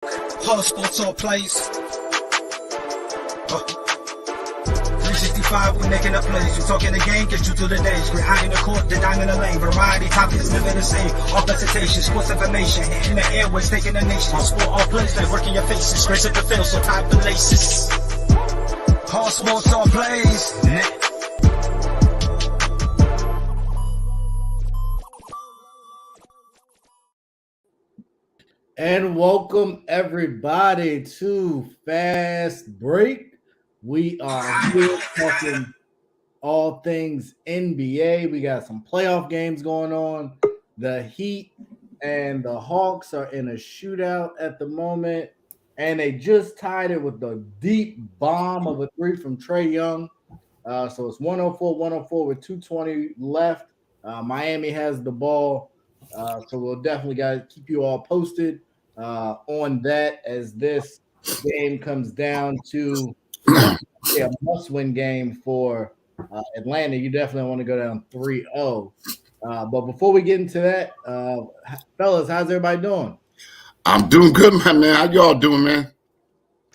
Hard sports all plays. 365, we making up plays. You talking the game, get you through the days. We're high in the court, the dime in the lane. Variety topics, living the same. All presentation, sports information. In the airways, taking the nation. All sport, all plays, they work in your faces. Grace at the field, so tie the laces. Hard sports all plays. And welcome everybody to Fast Break. We are here talking all things NBA. We got some playoff games going on. The Heat and the Hawks are in a shootout at the moment, and they just tied it with the deep bomb of a three from Trae Young. So it's 104 with 2:20 left. Miami has the ball, so we'll definitely guys keep you all posted on that as this game comes down to a must-win game for Atlanta. You definitely want to go down 3-0. But before we get into that, fellas, how's everybody doing? I'm doing good, my man. How y'all doing, man?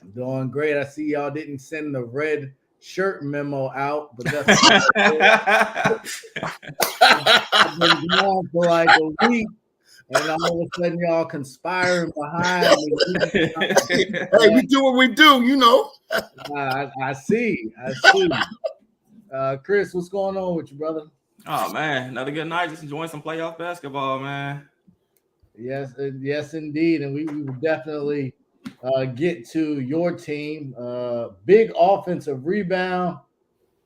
I'm doing great. I see y'all didn't send the red shirt memo out, but that's I've been gone for like a week. And all of a sudden, y'all conspiring behind me. Hey, we do what we do, you know. I see. Chris, what's going on with you, brother? Oh, man. Another good night. Just enjoying some playoff basketball, man. Yes, indeed. And we will definitely get to your team. Big offensive rebound.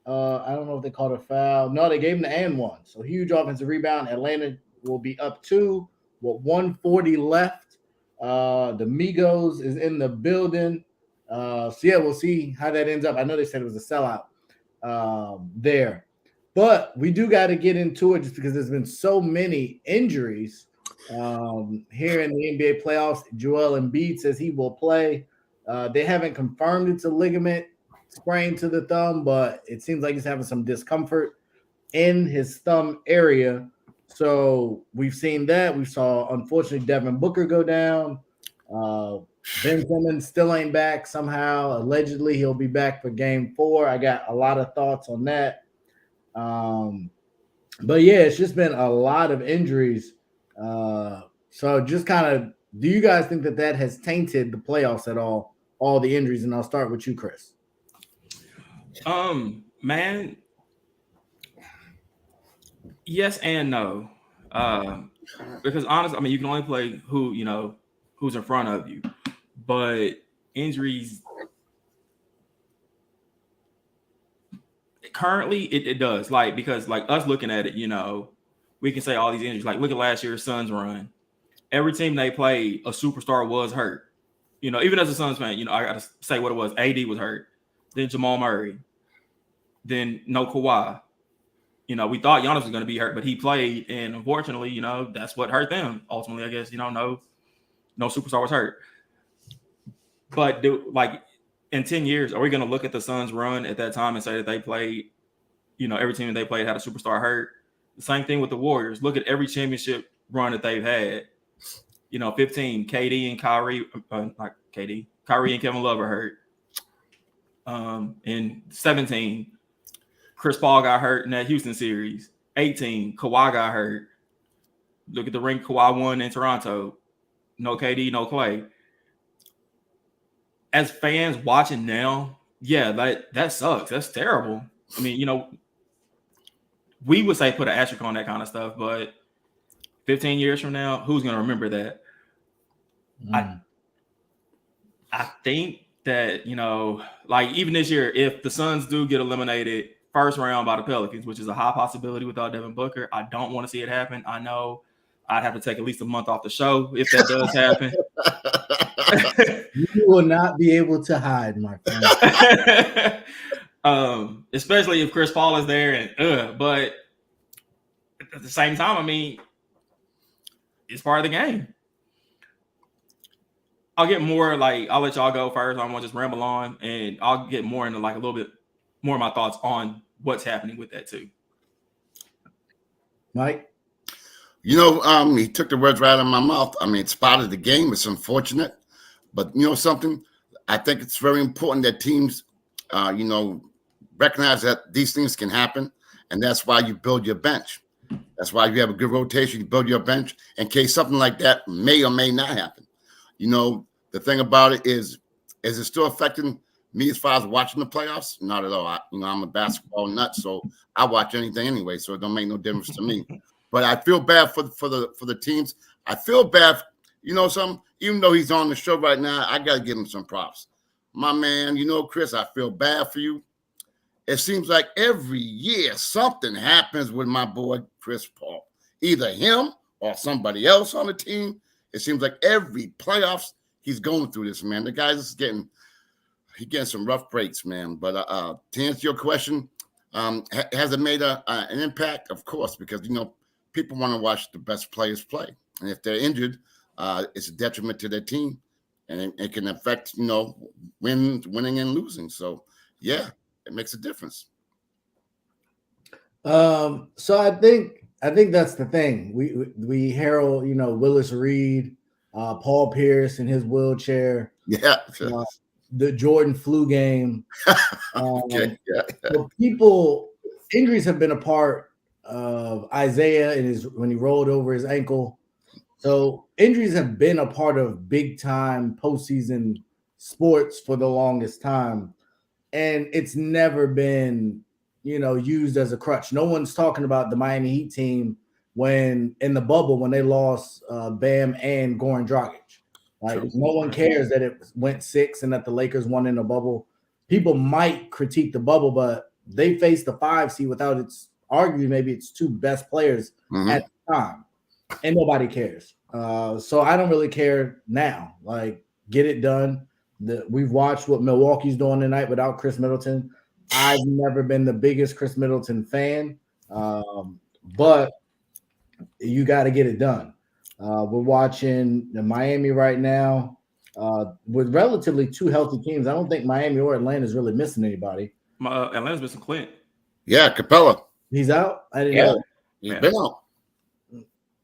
I don't know if they called a foul. No, they gave him the and one. So huge offensive rebound. Atlanta will be up 2. With 140 left, the Migos is in the building. So yeah, we'll see how that ends up. I know they said it was a sellout there, but we do got to get into it just because there's been so many injuries here in the NBA playoffs. Joel Embiid says he will play. They haven't confirmed it's a ligament sprain to the thumb, but it seems like he's having some discomfort in his thumb area. So we've seen that. We saw, unfortunately, Devin Booker go down. Ben Simmons still ain't back somehow. Allegedly, he'll be back for Game 4. I got a lot of thoughts on that. But yeah, it's just been a lot of injuries. So just kind of, do you guys think that has tainted the playoffs at all the injuries? And I'll start with you, Chris. Man. Yes and no, because honestly, I mean, you can only play who's in front of you, but injuries currently it does because us looking at it, we can say all these injuries. Like look at last year's Suns run. Every team they played, a superstar was hurt. Even as a Suns fan, I got to say what it was. AD was hurt, then Jamal Murray, then no Kawhi. We thought Giannis was going to be hurt, but he played, and unfortunately, that's what hurt them. Ultimately, I guess, no superstar was hurt. But in 10 years, are we going to look at the Suns' run at that time and say that they played, every team that they played had a superstar hurt? The same thing with the Warriors. Look at every championship run that they've had. 15, KD and Kyrie, not KD, Kyrie and Kevin Love are hurt. In 17, Chris Paul got hurt in that Houston series. 18, Kawhi got hurt. Look at the ring Kawhi won in Toronto. No KD, no Clay. As fans watching now, yeah, that sucks. That's terrible. I mean, we would say put an asterisk on that kind of stuff, but 15 years from now, who's going to remember that? I think that, even this year, if the Suns do get eliminated first round by the Pelicans, which is a high possibility without Devin Booker, I don't want to see it happen. I know I'd have to take at least a month off the show if that does happen. You will not be able to hide, my friend. Especially if Chris Paul is there, but at the same time, I mean, it's part of the game. I'll get more I'll let y'all go first. I don't want to just ramble on, and I'll get more into a little bit more of my thoughts on what's happening with that too. Mike? He took the words right out of my mouth. I mean, it's part of the game. It's unfortunate. But you know something? I think it's very important that teams, recognize that these things can happen, and that's why you build your bench. That's why you have a good rotation. You build your bench in case something like that may or may not happen. The thing about it is it still affecting me as far as watching the playoffs? Not at all. I'm a basketball nut, so I watch anything anyway, so it don't make no difference to me. But I feel bad for the teams. I feel bad, even though he's on the show right now, I got to give him some props. My man, Chris, I feel bad for you. It seems like every year something happens with my boy Chris Paul, either him or somebody else on the team. It seems like every playoffs he's going through this, man. The guy's getting some rough breaks, man. But to answer your question, has it made an impact? Of course, because people want to watch the best players play, and if they're injured, it's a detriment to their team, and it can affect winning and losing. So yeah. It makes a difference. So I think that's the thing. We herald, Willis Reed, Paul Pierce in his wheelchair. Yeah. The Jordan flu game. Okay. Yeah. So injuries have been a part of Isaiah when he rolled over his ankle. So injuries have been a part of big time postseason sports for the longest time. And it's never been, used as a crutch. No one's talking about the Miami Heat team when in the bubble when they lost Bam and Goran Dragic. Like no one cares that it went 6 and that the Lakers won in the bubble. People might critique the bubble, but they faced the 5 seed without maybe its 2 best players at the time, and nobody cares. So I don't really care now. Like, get it done. We've watched what Milwaukee's doing tonight without Chris Middleton. I've never been the biggest Chris Middleton fan, but you got to get it done. We're watching Miami right now with relatively 2 healthy teams. I don't think Miami or Atlanta is really missing anybody. Atlanta's missing Clint. Yeah, Capella. He's out? I didn't know. He's been out.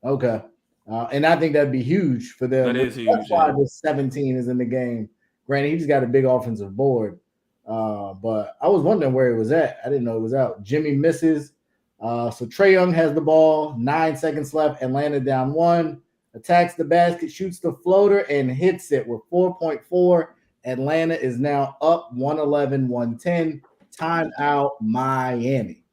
Okay. And I think that'd be huge for them. That is huge. That's why the 17 is in the game. Granted, he just got a big offensive board. But I was wondering where he was at. I didn't know he was out. Jimmy misses. So Trae Young has the ball. 9 seconds left. Atlanta down 1. Attacks the basket, shoots the floater, and hits it with 4.4. Atlanta is now up 111-110. Timeout Miami.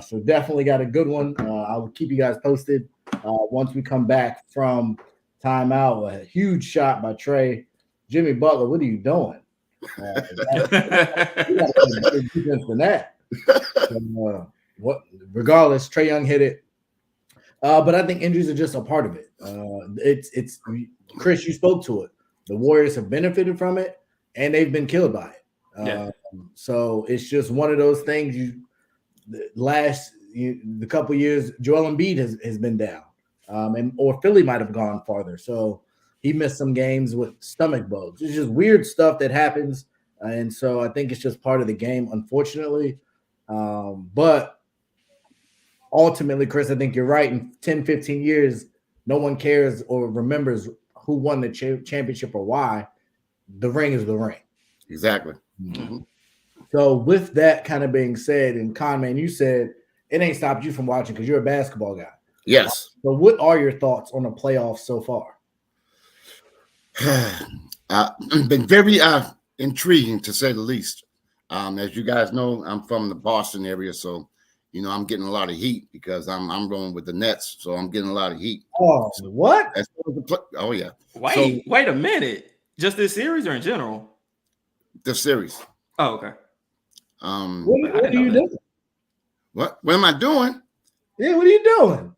So definitely got a good one. I will keep you guys posted once we come back from timeout. A huge shot by Trae. Jimmy Butler, what are you doing? Regardless, Trae Young hit it. But I think injuries are just a part of it. It's Chris, you spoke to it. The Warriors have benefited from it, and they've been killed by it. So it's just one of those things. The couple years, Joel Embiid has been down, or Philly might have gone farther. So he missed some games with stomach bugs. It's just weird stuff that happens. And so I think it's just part of the game, unfortunately. But ultimately, Chris, I think you're right. In 10, 15 years, no one cares or remembers who won the championship or why. The ring is the ring. Exactly. Mm-hmm. So with that kind of being said, and Conman, you said it ain't stopped you from watching because you're a basketball guy. Yes. So what are your thoughts on the playoffs so far? Been very intriguing, to say the least. As you guys know, I'm from the Boston area, so I'm getting a lot of heat because I'm rolling with the Nets, so I'm getting a lot of heat. Oh, what? Oh yeah. Wait a minute. Just this series or in general? The series. Oh, okay. What are you doing? What am I doing? Yeah, what are you doing?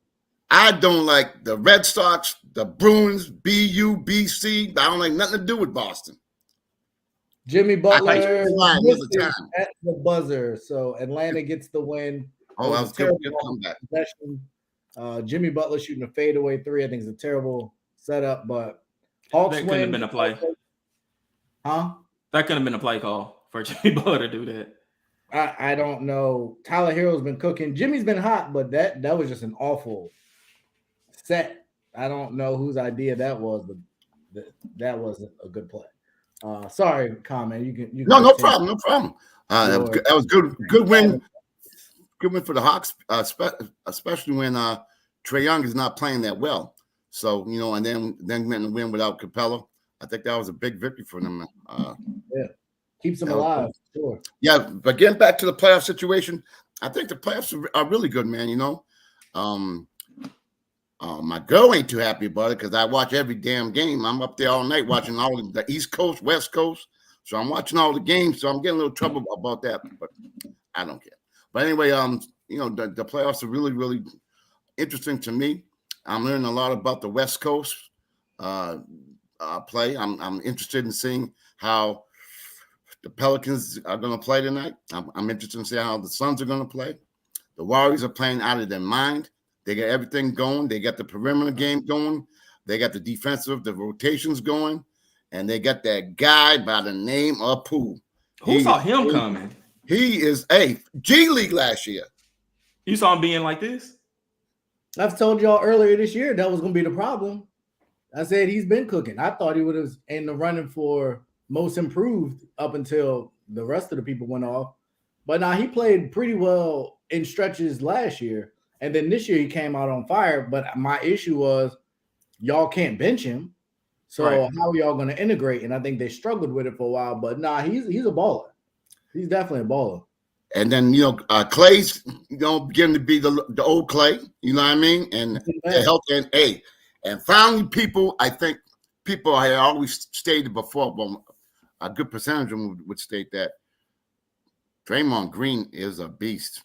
I don't like the Red Sox, the Bruins, BU, BC. I don't like nothing to do with Boston. Jimmy Butler at the buzzer, so Atlanta gets the win. Oh, that was terrible comeback. Jimmy Butler shooting a fadeaway 3. I think it's a terrible setup, but Hawks that couldn't have been a play. Huh? That couldn't have been a play call for Jimmy Butler to do that. I don't know. Tyler Hero's been cooking. Jimmy's been hot, but that was just an awful set. I don't know whose idea that was, but that wasn't a good play. Sorry, comment. You can No continue. problem. That was good win. Good win for the Hawks, especially when Trae Young is not playing that well. So, and then getting the win without Capella. I think that was a big victory for them. Keeps them alive. Sure. Yeah, but getting back to the playoff situation, I think the playoffs are really good, man. My girl ain't too happy about it because I watch every damn game. I'm up there all night watching all the East Coast, West Coast. So I'm watching all the games. So I'm getting a little trouble about that, but I don't care. But anyway, the playoffs are really, really interesting to me. I'm learning a lot about the West Coast play. I'm interested in seeing how the Pelicans are going to play tonight. I'm interested in seeing how the Suns are going to play. The Warriors are playing out of their mind. They got everything going. They got the perimeter game going. They got the rotations going. And they got that guy by the name of Pooh. Who saw him coming? He is a G League last year. You saw him being like this? I've told y'all earlier this year that was going to be the problem. I said he's been cooking. I thought he would have in the running for most improved up until the rest of the people went off. But now he played pretty well in stretches last year. And then this year he came out on fire. But my issue was y'all can't bench him. So how are y'all going to integrate? And I think they struggled with it for a while. But he's a baller. He's definitely a baller. And then, Clay's, beginning to be the old Clay. You know what I mean? And help and finally I think people had always stated before, but a good percentage of them would state that Draymond Green is a beast.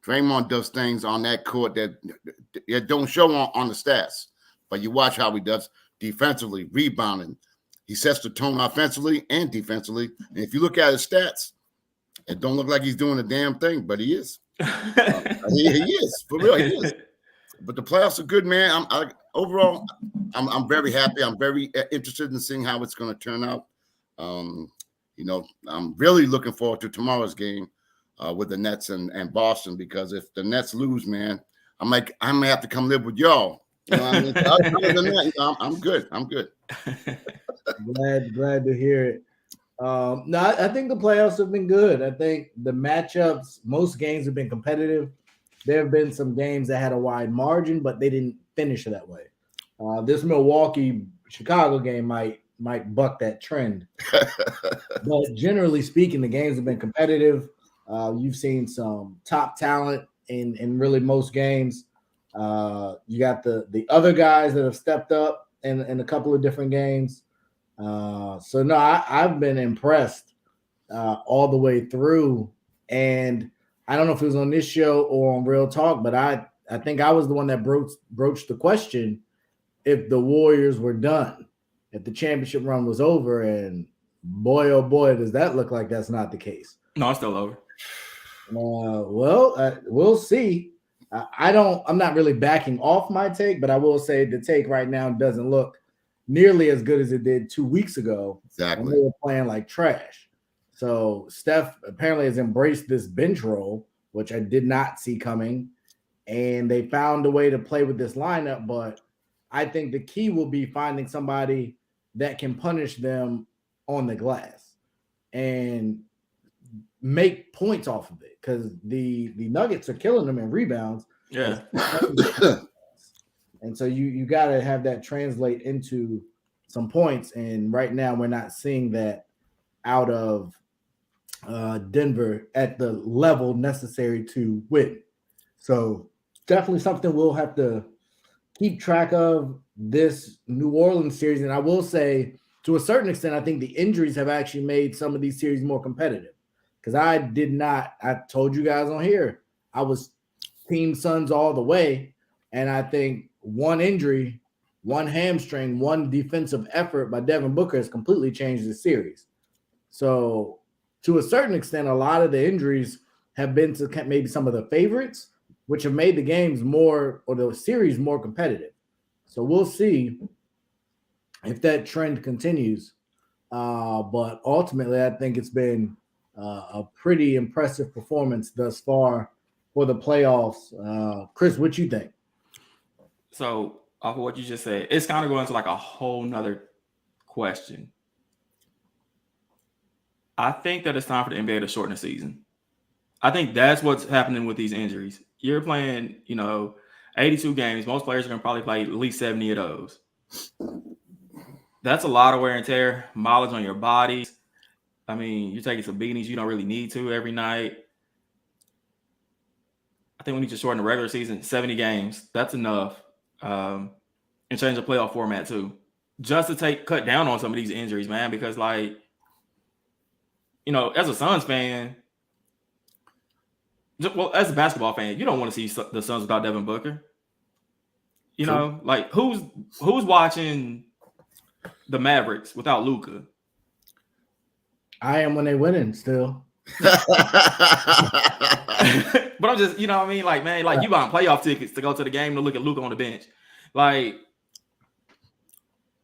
Draymond does things on that court that don't show on the stats, but you watch how he does defensively, rebounding. He sets the tone offensively and defensively. And if you look at his stats, it don't look like he's doing a damn thing, but he is. He is, for real, he is. But the playoffs are good, man. Overall, I'm very happy. I'm very interested in seeing how it's going to turn out. I'm really looking forward to tomorrow's game with the Nets and Boston, because if the Nets lose, man, I may have to come live with y'all. You know what I mean? Other than that, I'm good. I'm good. Glad to hear it. No, I think the playoffs have been good. I think the matchups, most games have been competitive. There have been some games that had a wide margin, but they didn't finish that way. This Milwaukee-Chicago game might buck that trend. But generally speaking, the games have been competitive. You've seen some top talent in really most games. You got the other guys that have stepped up in a couple of different games. So no, I've been impressed all the way through. And I don't know if it was on this show or on Real Talk, but I think I was the one that broached the question if the Warriors were done, if the championship run was over. And boy, oh boy, does that look like that's not the case. No, it's still over. We'll see. I'm not really backing off my take, but I will say the take right now doesn't look nearly as good as it did 2 weeks ago. Exactly. When they were playing like trash. So Steph apparently has embraced this bench role, which I did not see coming. And they found a way to play with this lineup. But I think the key will be finding somebody that can punish them on the glass and make points off of it. Because the Nuggets are killing them in rebounds. Yeah. And so you got to have that translate into some points. And right now we're not seeing that out of Denver at the level necessary to win. So definitely something we'll have to keep track of this New Orleans series. And I will say, to a certain extent, I think the injuries have actually made some of these series more competitive. Because I told you guys on here, I was Team Suns all the way. And I think one injury, one hamstring, one defensive effort by Devin Booker has completely changed the series. So to a certain extent, a lot of the injuries have been to maybe some of the favorites, which have made the games more, or the series more competitive. So we'll see if that trend continues. But ultimately, I think it's been a pretty impressive performance thus far for the playoffs. Chris, what you think? So off of what you just said, it's kind of going to like a whole nother question. I think that it's time for the NBA to shorten the season. I think that's what's happening with these injuries. You're playing, 82 games. Most players are going to probably play at least 70 of those. That's a lot of wear and tear, mileage on your bodies. I mean, you're taking some beatings you don't really need to every night. I think we need to shorten the regular season, 70 games. That's enough. And change the playoff format too. Just to cut down on some of these injuries, man, because as a Suns fan, as a basketball fan, you don't want to see the Suns without Devin Booker. Who's watching the Mavericks without Luka? I am when they winning still. But I'm just, you buying playoff tickets to go to the game to look at Luka on the bench.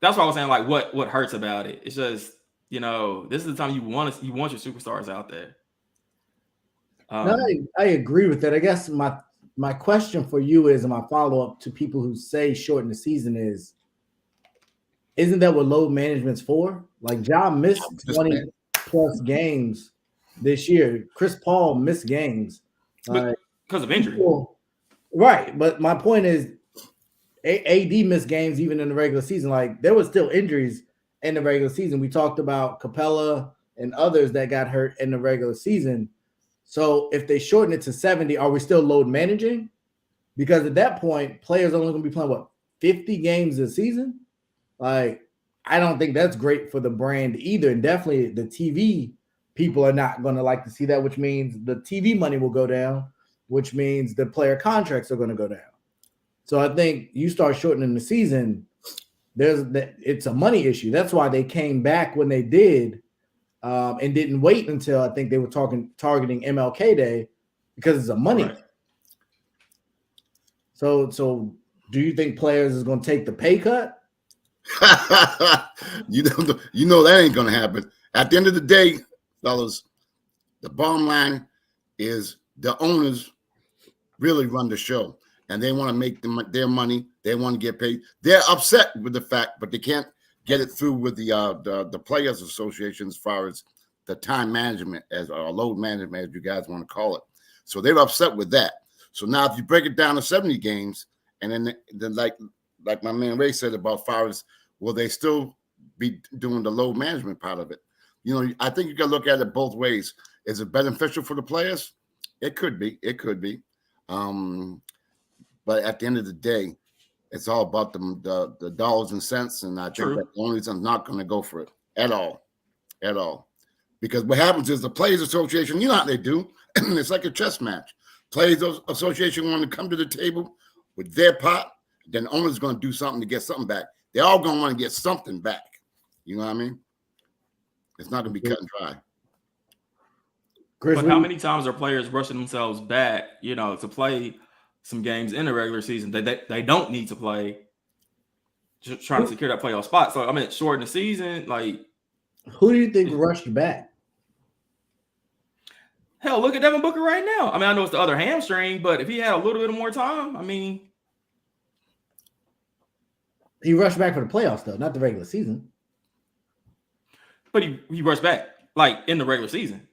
That's what I was saying. What hurts about it? It's just, this is the time you want your superstars out there. I agree with that. I guess my question for you is, and my follow-up to people who say shorten the season isn't that what load management's for? Ja missed 20 plus games this year. Chris Paul missed games because of injury. Right. But my point is AD missed games even in the regular season. There was still injuries in the regular season. We talked about Capella and others that got hurt in the regular season. So if they shorten it to 70, are we still load managing? Because at that point, players are only going to be playing 50 games a season? I don't think that's great for the brand either. And definitely the TV people are not going to like to see that, which means the TV money will go down, which means the player contracts are going to go down. So I think you start shortening the season, it's a money issue. That's why they came back when they did. And didn't wait until I think they were targeting MLK Day because it's a money. Right. So do you think players is going to take the pay cut? you know that ain't going to happen. At the end of the day, fellas, the bottom line is the owners really run the show, and they want to make their money. They want to get paid. They're upset with the fact, but they can't get it through with the Players Association as far as the time management or load management, as you guys want to call it. So they're upset with that. So now if you break it down to 70 games, and then like my man Ray said about far as will they still be doing the load management part of it? I think you got to look at it both ways. Is it beneficial for the players? It could be. But at the end of the day, it's all about the dollars and cents, and I think that the owners are not going to go for it at all. Because what happens is the Players Association, you know how they do. It's like a chess match. Players Association want to come to the table with their pot, then the owner's going to do something to get something back. They're all going to want to get something back. You know what I mean? It's not going to be cut and dry. Chris, but how many times are players rushing themselves back, to play some games in the regular season that they don't need to play, just trying to secure that playoff spot? So, shorten the season, who do you think rushed back? Hell, look at Devin Booker right now. I know it's the other hamstring, but if he had a little bit more time, he rushed back for the playoffs, though, not the regular season. But he rushed back, in the regular season.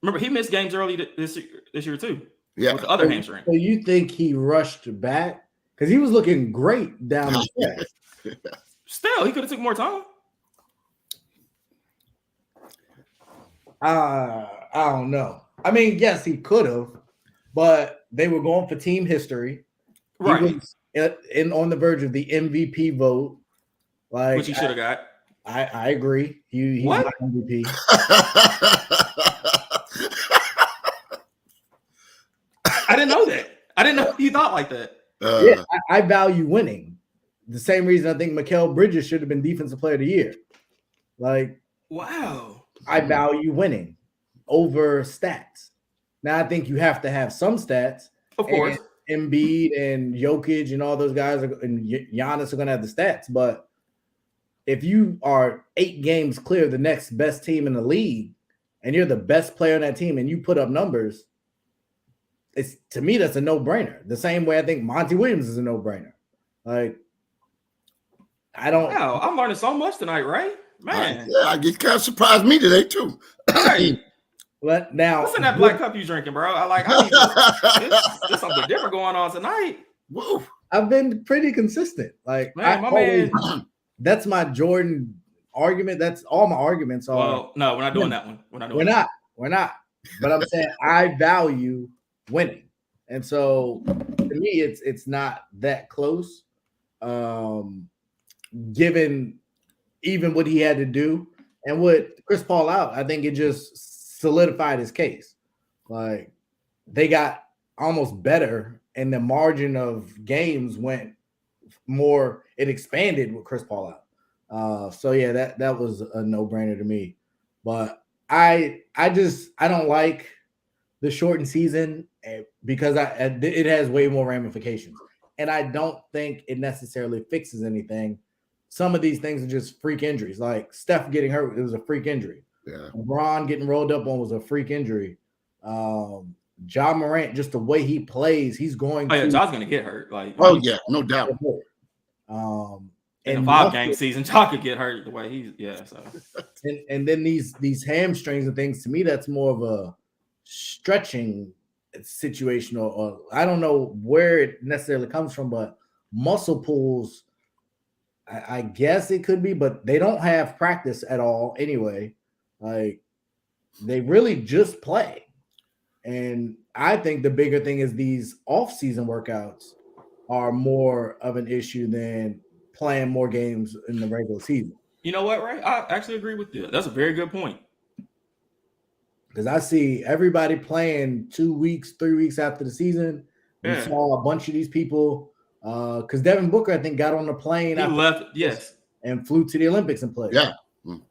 Remember, he missed games early this year too. Yeah. With the other hamstring. So you think he rushed back? Because he was looking great down the stretch. Still, he could have took more time. I don't know. Yes, he could have, but they were going for team history. Right. He was on the verge of the MVP vote. Which he should have got. I agree. He's not MVP. I didn't know that. I didn't know he thought like that. Yeah, I value winning. The same reason I think Mikal Bridges should have been Defensive Player of the Year. Wow. I value winning over stats. Now, I think you have to have some stats. Of course. And Embiid and Jokic and all those guys and Giannis are going to have the stats. But if you are 8 games clear of the next best team in the league and you're the best player on that team and you put up numbers, to me, that's a no-brainer. The same way I think Monty Williams is a no-brainer. I don't. Wow, I'm learning so much tonight, right? Man. It kind of surprised me today too. Right. But now, What's in that black cup you drinking, bro? I need this. There's something different going on tonight. Whoa. I've been pretty consistent. Like, Man, my man. That's my Jordan argument. That's all my arguments are. Well, no, we're not doing that one. We're not. But I'm saying I value winning, and so to me, it's not that close. Given even what he had to do and what Chris Paul out, I think it just solidified his case. Like, they got almost better, and the margin of games went more. It expanded with Chris Paul out. So yeah, that was a no-brainer to me. But I don't like the shortened season because it has way more ramifications, and I don't think it necessarily fixes anything. Some of these things are just freak injuries, like Steph getting hurt. It was a freak injury. Yeah. LeBron getting rolled up on was a freak injury. Ja Morant, just the way he plays, he's going. Ja's going to get hurt. Like, no doubt. In a 5-game season, Ja could get hurt the way he's. Yeah. So. And then these hamstrings and things. To me, that's more of a stretching situation, or I don't know where it necessarily comes from, but muscle pulls. I guess it could be, but they don't have practice at all anyway. Like, they really just play. And I think the bigger thing is these off-season workouts are more of an issue than playing more games in the regular season. You know what, Ray? I actually agree with you. That's a very good point. Because I see everybody playing 2 weeks, 3 weeks after the season. We saw a bunch of these people. Because Devin Booker, I think, got on the plane. He left, yes, and flew to the Olympics and played. Yeah,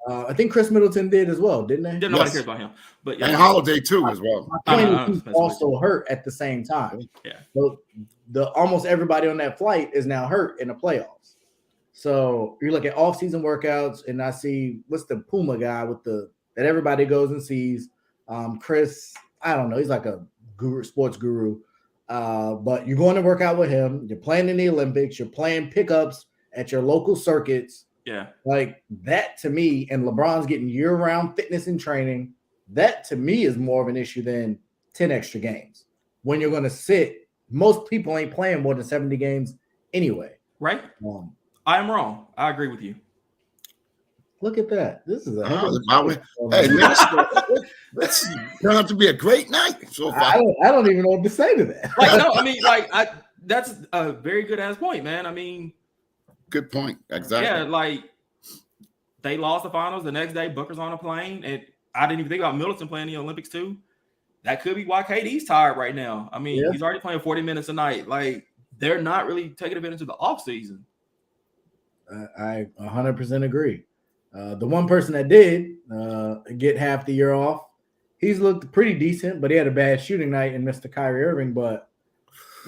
I think Chris Middleton did as well, didn't they? Didn't nobody cares about him, but and Holiday too as well. He's also hurt at the same time. Yeah, so almost everybody on that flight is now hurt in the playoffs. So you look at off-season workouts, and I see what's the Puma guy that everybody goes and sees. Chris, I don't know, he's like a sports guru. But you're going to work out with him. You're playing in the Olympics. You're playing pickups at your local circuits. Yeah. Like that to me, and LeBron's getting year-round fitness and training. That to me is more of an issue than 10 extra games. When you're going to sit, most people ain't playing more than 70 games anyway. Right. I am wrong. I agree with you. Look at that. This is hey, this turned out to be a great night so far. I don't even know what to say to that. Like, no, I mean, that's a very good ass point, man. I mean, good point. Exactly. Yeah, like they lost the finals. The next day, Booker's on a plane, and I didn't even think about Middleton playing the Olympics too. That could be why KD's tired right now. I mean, he's already playing 40 minutes a night. Like, they're not really taking advantage of the off season. I 100% agree. The one person that did get half the year off, he's looked pretty decent, but he had a bad shooting night and missed Kyrie Irving. But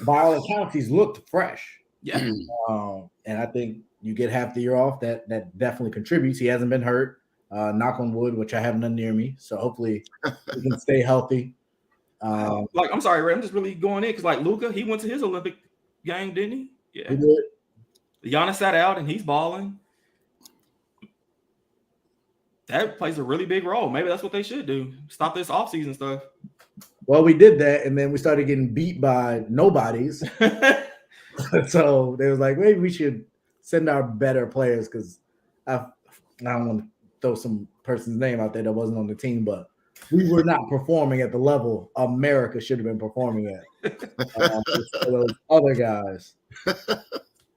by all accounts, he's looked fresh. Yeah. And I think you get half the year off, that definitely contributes. He hasn't been hurt, knock on wood, which I have none near me. So hopefully he can stay healthy. Like, I'm sorry, Ray, I'm just really going in because, like, Luka, he went to his Olympic game, didn't he? Yeah. He did. Giannis sat out and he's balling. That plays a really big role. Maybe that's what they should do. Stop this offseason stuff. Well, we did that, and then we started getting beat by nobodies. So they was like, maybe we should send our better players, because I don't want to throw some person's name out there that wasn't on the team, but we were not performing at the level America should have been performing at. Those other guys.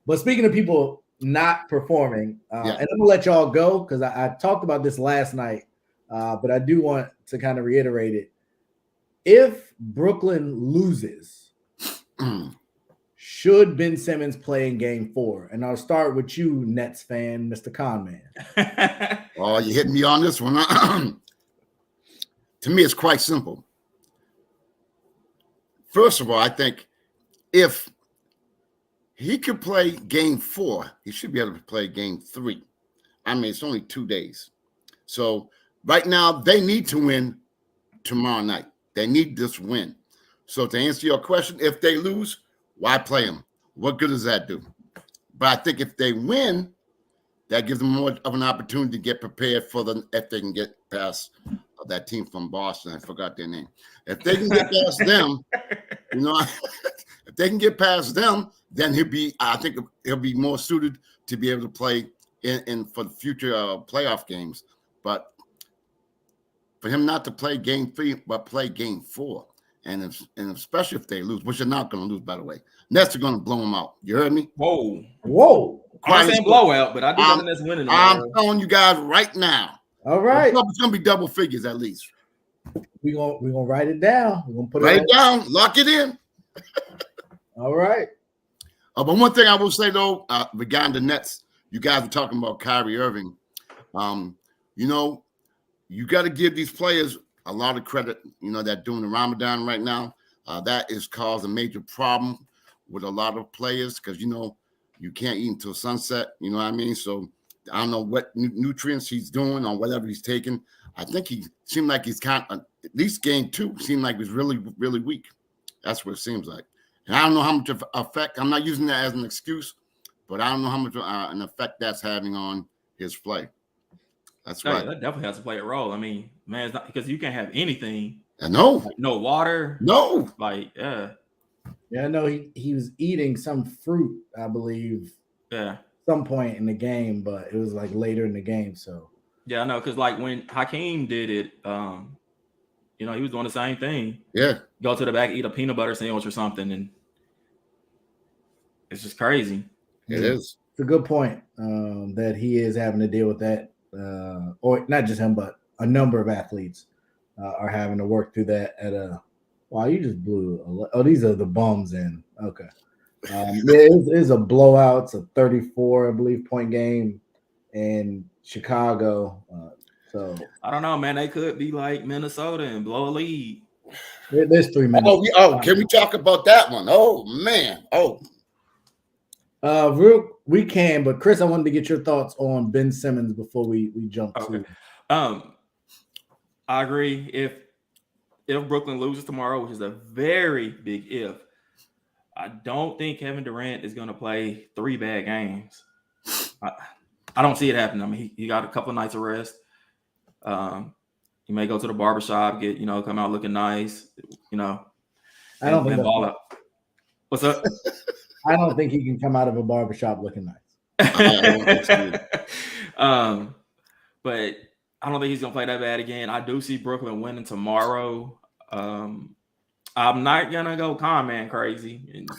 But speaking of people not performing, and I'm gonna let y'all go because I talked about this last night, but I do want to kind of reiterate it. If Brooklyn loses, should Ben Simmons play in Game 4? And I'll start with you, Nets fan, Mr. Conman. Oh, you hit me on this one. To me, it's quite simple. First of all, I think if he could play Game 4, he should be able to play Game 3. I mean, it's only 2 days. So right now, they need to win tomorrow night. They need this win. So to answer your question, if they lose, why play them? What good does that do? But I think if they win, that gives them more of an opportunity to get prepared for if they can get past that team from Boston. I forgot their name. If they can get past them, if they can get past them, then I think he'll be more suited to be able to play in for the future playoff games. But for him not to play game 3, but play game 4, and especially if they lose, which they're not going to lose, by the way, Nets are going to blow them out. You heard me? Whoa! I'm saying blowout, but I do got the Nets winning. I'm telling you guys right now. All right, it's going to be double figures at least. We're gonna write it down. We're gonna write it down, lock it in. All right. But one thing I will say though, regarding the Nets, you guys were talking about Kyrie Irving. You got to give these players a lot of credit. They're doing the Ramadan right now. That is caused a major problem with a lot of players because you can't eat until sunset. You know what I mean? So I don't know what nutrients he's doing or whatever he's taking. I think he seemed like he's kind of, at least game 2 seemed like he was really, really weak. That's what it seems like. And I don't know how much of effect, I'm not using that as an excuse, but I don't know how much an effect that's having on his play. That's right. That definitely has to play a role. I mean, man, it's not because you can't have anything. No. Like, no water. No. Yeah, no, he was eating some fruit, I believe. Yeah. Some point in the game, but it was like later in the game. So yeah, I know, because like when Hakeem did it, he was doing the same thing. Yeah. Go to the back, eat a peanut butter sandwich or something, and it's just crazy. It is. It's a good point that he is having to deal with that, or not just him, but a number of athletes are having to work through that at a. Wow, you just blew. These are the bums in. Okay. It is a blowout. It's a 34, I believe, point game in Chicago. So I don't know, man. They could be like Minnesota and blow a lead. There's 3 minutes. Can we talk about that one? Oh man. We can, but Chris, I wanted to get your thoughts on Ben Simmons before we jump to. I agree. If Brooklyn loses tomorrow, which is a very big if, I don't think Kevin Durant is going to play 3 bad games. I don't see it happening. I mean, he got a couple of nights of rest. He may go to the barbershop, come out looking nice, I don't think ball out. What's up? I don't think he can come out of a barbershop looking nice. But I don't think he's going to play that bad again. I do see Brooklyn winning tomorrow. I'm not going to go con man crazy and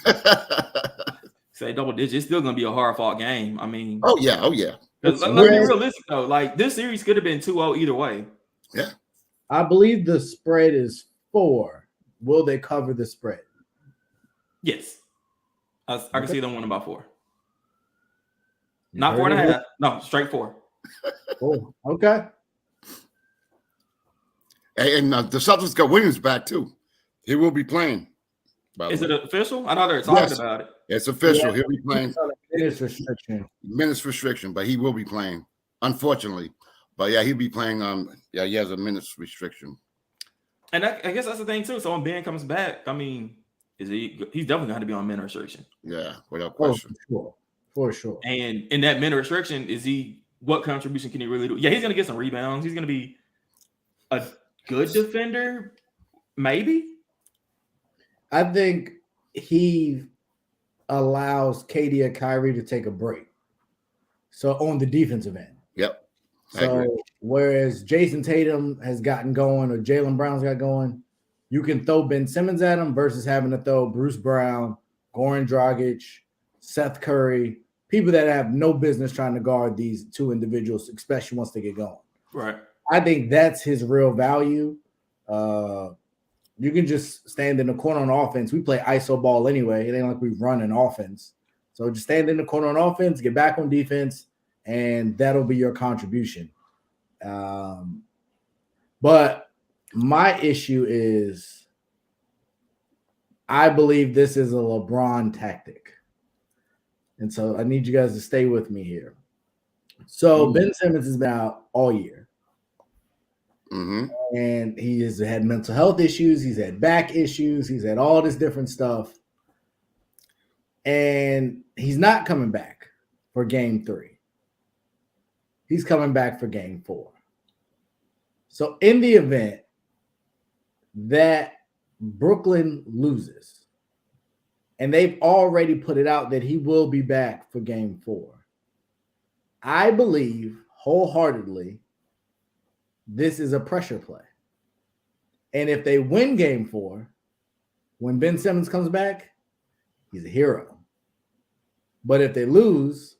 say double digits. It's still going to be a hard-fought game. I mean. Oh, yeah. Let's be realistic, though. Like, this series could have been 2-0 either way. Yeah. I believe the spread is 4. Will they cover the spread? Yes. I can see them winning by 4. Not 4.5. No, straight 4. Oh, okay. And the Celtics got Williams back, too. He will be playing. Is it official? I know they're talking about it. It's official. Yeah. He'll be playing. Minutes restriction, but he will be playing, unfortunately. But yeah, he'll be playing. He has a minutes restriction. And I guess that's the thing too. So when Ben comes back, I mean, he's definitely going to have to be on minute restriction. Yeah, without question. For sure. And in that minute restriction, what contribution can he really do? Yeah, he's going to get some rebounds. He's going to be a good defender, maybe. I think he allows KD and Kyrie to take a break. So on the defensive end. Yep. So whereas Jason Tatum has gotten going or Jaylen Brown's got going, you can throw Ben Simmons at him versus having to throw Bruce Brown, Goran Dragic, Seth Curry, people that have no business trying to guard these 2 individuals, especially once they get going. Right. I think that's his real value. You can just stand in the corner on offense. We play iso ball anyway. It ain't like we run an offense. So just stand in the corner on offense, get back on defense, and that'll be your contribution. But my issue is I believe this is a LeBron tactic. And so I need you guys to stay with me here. So Ben Simmons has been out all year. Mm-hmm. And he has had mental health issues. He's had back issues. He's had all this different stuff. And he's not coming back for game 3. he's coming back for game 4. So in the event that Brooklyn loses, and they've already put it out that he will be back for game 4, I believe wholeheartedly this is a pressure play. And if they win game 4, when Ben Simmons comes back, he's a hero. But if they lose,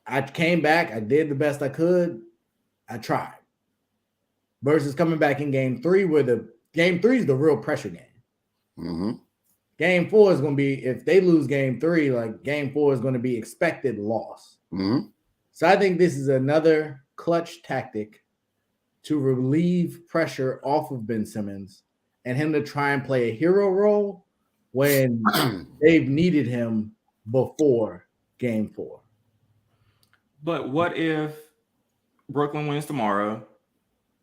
I came back, I did the best I could, I tried. Versus coming back in game 3, where the game 3 is the real pressure game. Mm-hmm. Game 4 is going to be, if they lose game 3, like game 4 is going to be expected loss. Mm-hmm. So I think this is another clutch tactic to relieve pressure off of Ben Simmons and him to try and play a hero role when they've needed him before game 4. But what if Brooklyn wins tomorrow,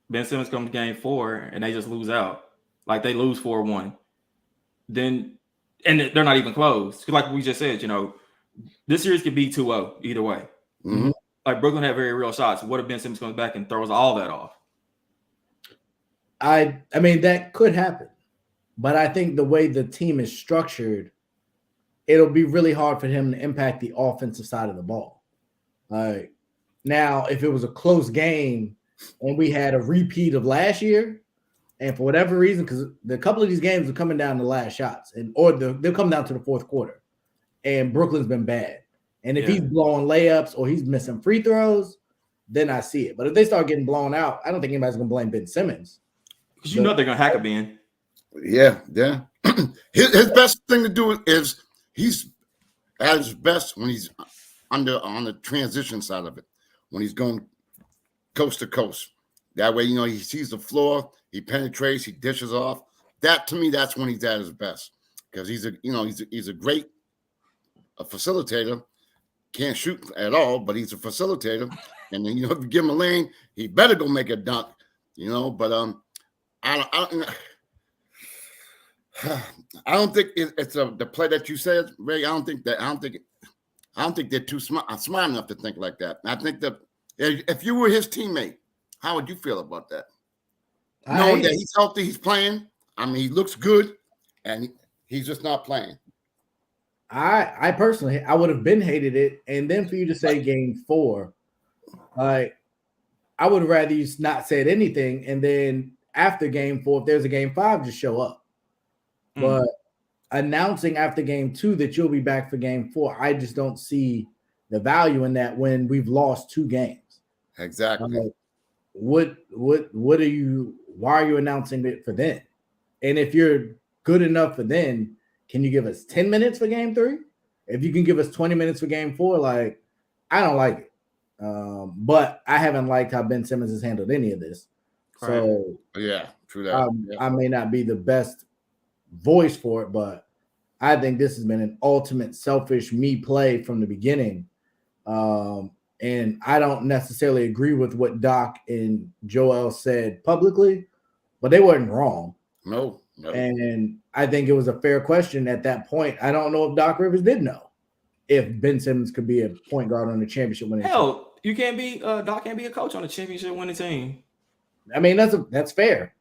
Ben Simmons comes to game 4, and they just lose out? Like they lose 4-1. Then, and they're not even close. Like we just said, this series could be 2-0 either way. Mm-hmm. Like Brooklyn had very real shots. What if Ben Simmons comes back and throws all that off? I mean, that could happen. But I think the way the team is structured, it'll be really hard for him to impact the offensive side of the ball. Now, if it was a close game and we had a repeat of last year, and for whatever reason, because a couple of these games are coming down to last shots, or they'll come down to the fourth quarter, and Brooklyn's been bad. And if he's blowing layups or he's missing free throws, then I see it. But if they start getting blown out, I don't think anybody's going to blame Ben Simmons. Because they're going to hack a Ben. Yeah. His best thing to do is he's at his best when he's on the transition side of it, when he's going coast to coast. That way, he sees the floor, he penetrates, he dishes off. That, to me, that's when he's at his best, because he's a great facilitator. Can't shoot at all, but he's a facilitator. And then, if you give him a lane, he better go make a dunk. But I don't think it's the play that you said, Ray. I don't think they're too smart enough to think like that. I think that if you were his teammate, how would you feel about that? Knowing that he's healthy, he's playing. I mean, he looks good, and he's just not playing. I personally, I would have been hated it, and then for you to say game 4, I would rather you not said anything, and then after game 4, if there's a game 5, just show up. But announcing after game 2 that you'll be back for game 4, I just don't see the value in that when we've lost 2 games. Exactly. What are you? Why are you announcing it for then? And if you're good enough for then, can you give us 10 minutes for game 3? If you can give us 20 minutes for game 4, I don't like it. But I haven't liked how Ben Simmons has handled any of this. So yeah, true that. I may not be the best voice for it, but I think this has been an ultimate selfish me play from the beginning. And I don't necessarily agree with what Doc and Joel said publicly, but they weren't wrong. No. And I think it was a fair question at that point. I don't know if Doc Rivers did know if Ben Simmons could be a point guard on the championship winning team. Hell, you can't be Doc can't be a coach on a championship winning team. I mean, that's fair.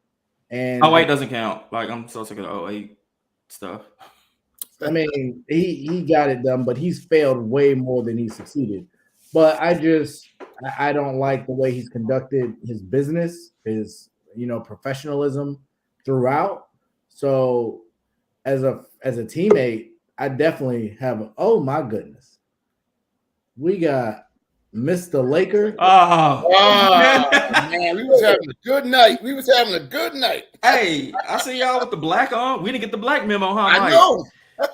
And 08 doesn't count. Like, I'm so sick of the 08 stuff. I mean, he got it done, but he's failed way more than he succeeded. But I don't like the way he's conducted his business, his professionalism throughout. So as a teammate, I definitely have oh my goodness. We got Mr. Laker. Man, we was having a good night. Hey, I see y'all with the black on. We didn't get the black memo, huh? I know.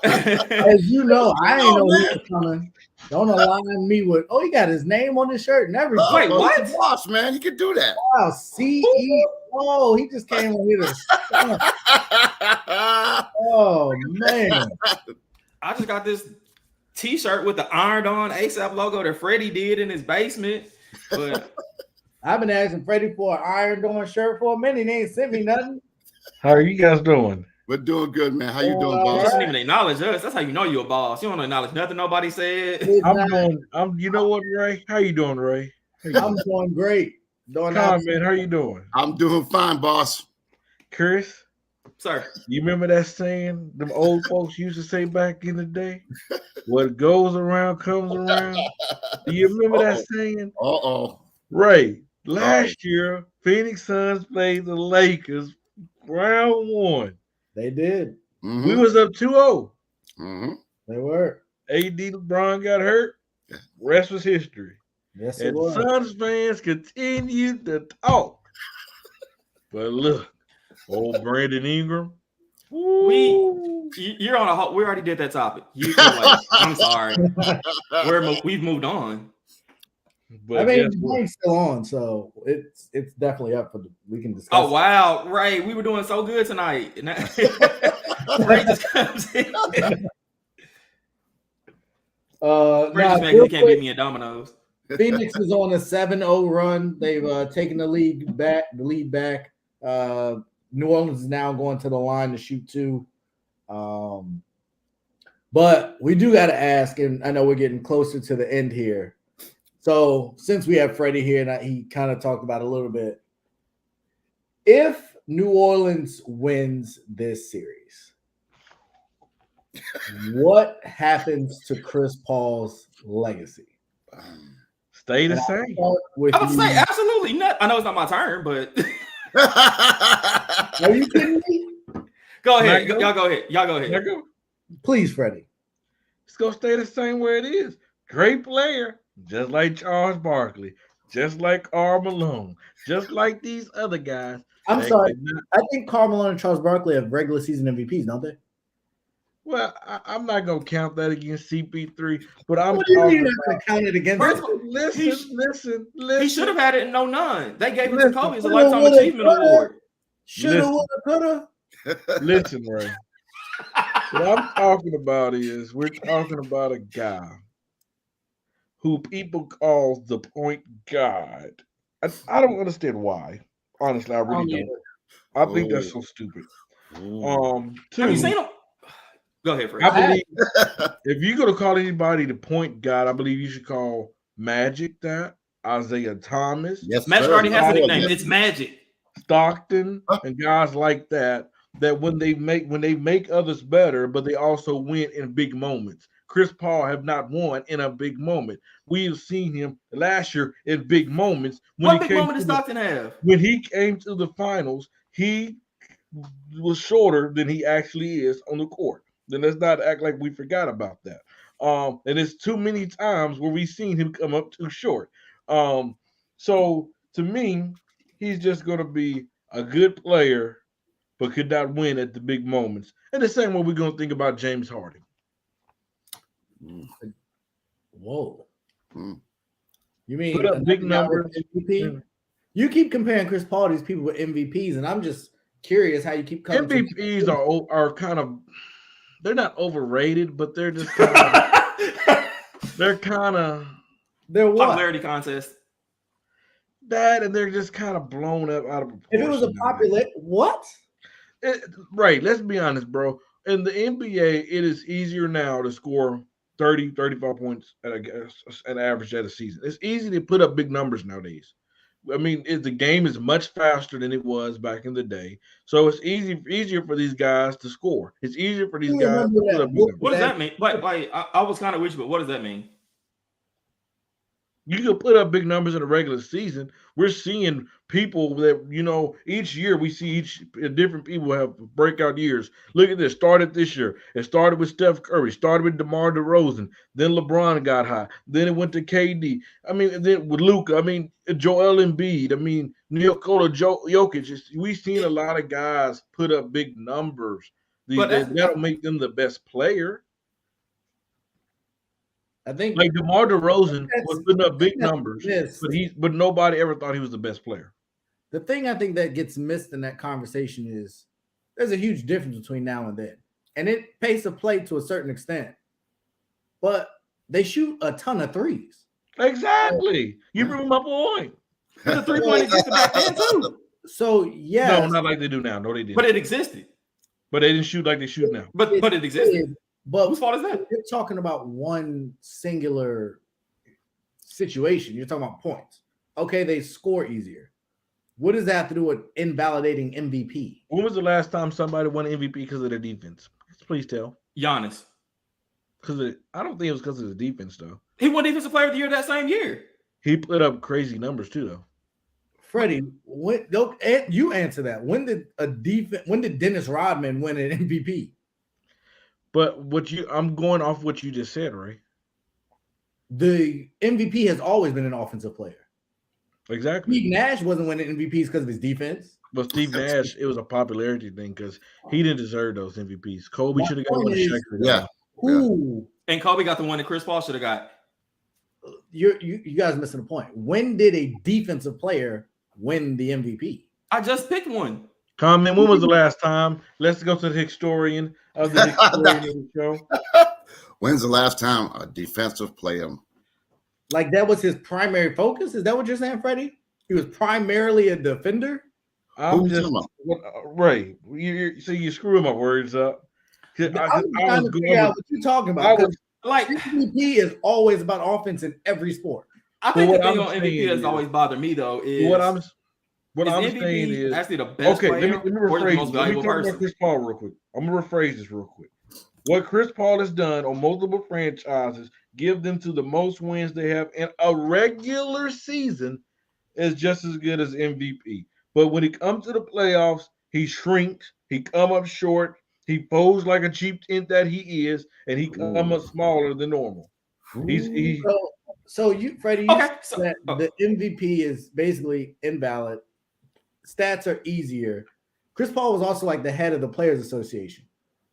As you know, I ain't know he was coming. Don't align me with, he got his name on his shirt and everything. Wait, what? He's a boss, man. He could do that. Wow, CEO. He just came on here. Oh, man. I just got this T-shirt with the ironed on ASAP logo that Freddie did in his basement. But I've been asking Freddie for an ironed on shirt for a minute. He ain't sent me nothing. How are you guys doing? We're doing good, man. How you doing, You boss? shouldn't even acknowledge us. That's how you know you're a boss. You don't acknowledge nothing nobody said. You know what, Ray? How you doing, Ray? I'm doing great. Come on, man. How you doing? I'm doing fine, boss. Chris? Sir. You remember that saying them old folks used to say back in the day? What goes around comes around. Do you remember that saying? Ray, last year, Phoenix Suns played the Lakers round 1. They did. Mm-hmm. We was up 2-0. Mm-hmm. They were. AD LeBron got hurt. Rest was history. Yes, and Suns fans continued to talk. But look, old Brandon Ingram. You're on a. We already did that topic. I'm sorry. We've moved on. But I mean, the game's still on, so it's definitely up for we can discuss. Oh wow, right. We were doing so good tonight. And Ray just comes in. You can't beat me at dominoes. Phoenix is on a 7-0 run. They've taken the lead back. New Orleans is now going to the line to shoot 2. But we do got to ask, and I know we're getting closer to the end here. So since we have Freddie here, and he kind of talked about it a little bit, if New Orleans wins this series, what happens to Chris Paul's legacy? Stay the same. I would say absolutely not. I know it's not my turn, but are you kidding me? Go ahead. Y'all go ahead. Please, Freddie. It's gonna stay the same where it is. Great player, just like Charles Barkley, just like Karl Malone, just like these other guys. I'm sorry. I think Karl Malone and Charles Barkley have regular season MVPs, don't they? Well, I'm not gonna count that against CP3, but I'm count it against. Listen. He should have had it in 09. They gave it to Kobe as a lifetime achievement award. Shoulda, woulda, coulda. Listen, Ray. What I'm talking about is we're talking about a guy who people call the point guard. I don't understand why. Honestly, I really don't. I think that's so stupid. Have you seen him? Go ahead, Fred. I believe if you're gonna call anybody the point guard, I believe you should call Magic that, Isaiah Thomas. Yes, Magic already has a nickname. It's Magic. Stockton and guys like that when they make others better, but they also win in big moments. Chris Paul have not won in a big moment. We've seen him last year in big moments. What big moment did Stockton have? When he came to the finals, he was shorter than he actually is on the court. Then let's not act like we forgot about that. And it's too many times where we've seen him come up too short. So to me, he's just going to be a good player, but could not win at the big moments. And the same way we're going to think about James Harden. Whoa. You mean a big number? MVP? You keep comparing Chris Paul to these people with MVPs, and I'm just curious how you keep coming. MVPs are kind of, they're not overrated, but they're just kind of, they're what? Popularity contest. That, and they're just kind of blown up out of proportion. If it was a popular, what? Right. Let's be honest, bro. In the NBA, it is easier now to score 30, 35 points at an average at a season. It's easy to put up big numbers nowadays. I mean, the game is much faster than it was back in the day. So it's easier for these guys to score. It's easier for these guys to put up big numbers. What does that mean? Like I was kind of with you, but what does that mean? You can put up big numbers in a regular season. We're seeing people that, each year we see different people have breakout years. Look at this. Started this year. It started with Steph Curry. Started with DeMar DeRozan. Then LeBron got high. Then it went to KD. I mean, then with Luka. I mean, Joel Embiid. I mean, Nikola Jokic. We've seen a lot of guys put up big numbers. That'll make them the best player. I think like DeMar DeRozan was putting up big numbers, but nobody ever thought he was the best player. The thing I think that gets missed in that conversation is there's a huge difference between now and then. And it pace of play to a certain extent. But they shoot a ton of threes. Exactly. You bring my point. The 3-point existed back then too. So yeah. No, not like they do now. No, they didn't. But it existed. But they didn't shoot like they shoot now. But it existed. But Whose fault is that? You're talking about one singular situation. You're talking about points. Okay, they score easier. What does that have to do with invalidating MVP? When was the last time somebody won MVP because of their defense? Please tell. Giannis. I don't think it was because of the defense, though. He won Defensive Player of the Year that same year. He put up crazy numbers too, though. Freddie, you answer that. When did Dennis Rodman win an MVP? But I'm going off what you just said, Ray. The MVP has always been an offensive player. Exactly. Steve Nash wasn't winning MVPs because of his defense. But Steve Nash, it was a popularity thing because he didn't deserve those MVPs. Kobe should have got one. Yeah. And Kobe got the one that Chris Paul should have got. You guys are missing the point. When did a defensive player win the MVP? I just picked one. Comment. When was the last time? Let's go to the historian of the show. When's the last time a defensive player? Like that was his primary focus? Is that what you're saying, Freddie? He was primarily a defender? I'm just Ray. You're screwing my words up. I was trying to figure out what you're talking about. Like MVP is always about offense in every sport. I think the thing on MVP that's always bothered me though is what I'm saying is actually the best player. Let me rephrase. Let me talk about Chris Paul real quick. I'm gonna rephrase this real quick. What Chris Paul has done on multiple franchises, give them to the most wins they have in a regular season, is just as good as MVP. But when it comes to the playoffs, he shrinks, he come up short, he posed like a cheap int that he is, and he come up smaller than normal. So you, Freddie, said the MVP is basically invalid. Stats are easier. Chris Paul was also like the head of the Players Association.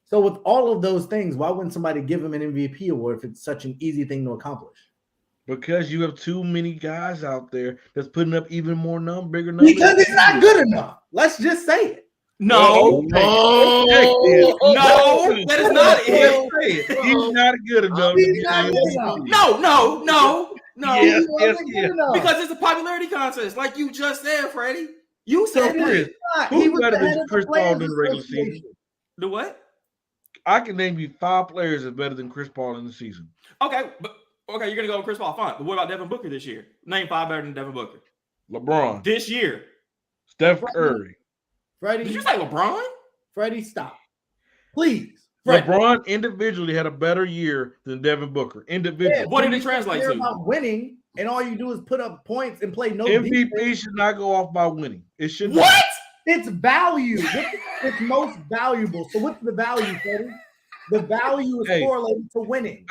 So with all of those things, why wouldn't somebody give him an MVP award if it's such an easy thing to accomplish? Because you have too many guys out there that's putting up even more bigger numbers. Because it's not good enough. Let's just say it. No, no, that is not it. He's not good enough. No. Yes. Because it's a popularity contest, like you just said, Freddie. You said Chris, who's better than Chris Paul in the regular season? The what? I can name you 5 players that are better than Chris Paul in the season. Okay, you're gonna go with Chris Paul, fine. But what about Devin Booker this year? Name 5 better than Devin Booker. LeBron. This year. Steph Curry. Freddie. Did you say LeBron? Freddie, stop. Please. Freddie. LeBron individually had a better year than Devin Booker. Individually. Yeah, what did it translate to? About winning, and all you do is put up points and play no MVP defense. should not go off by winning. It should What? Not. It's value. It's most valuable. So what's the value, Freddie? The value is correlated to winning.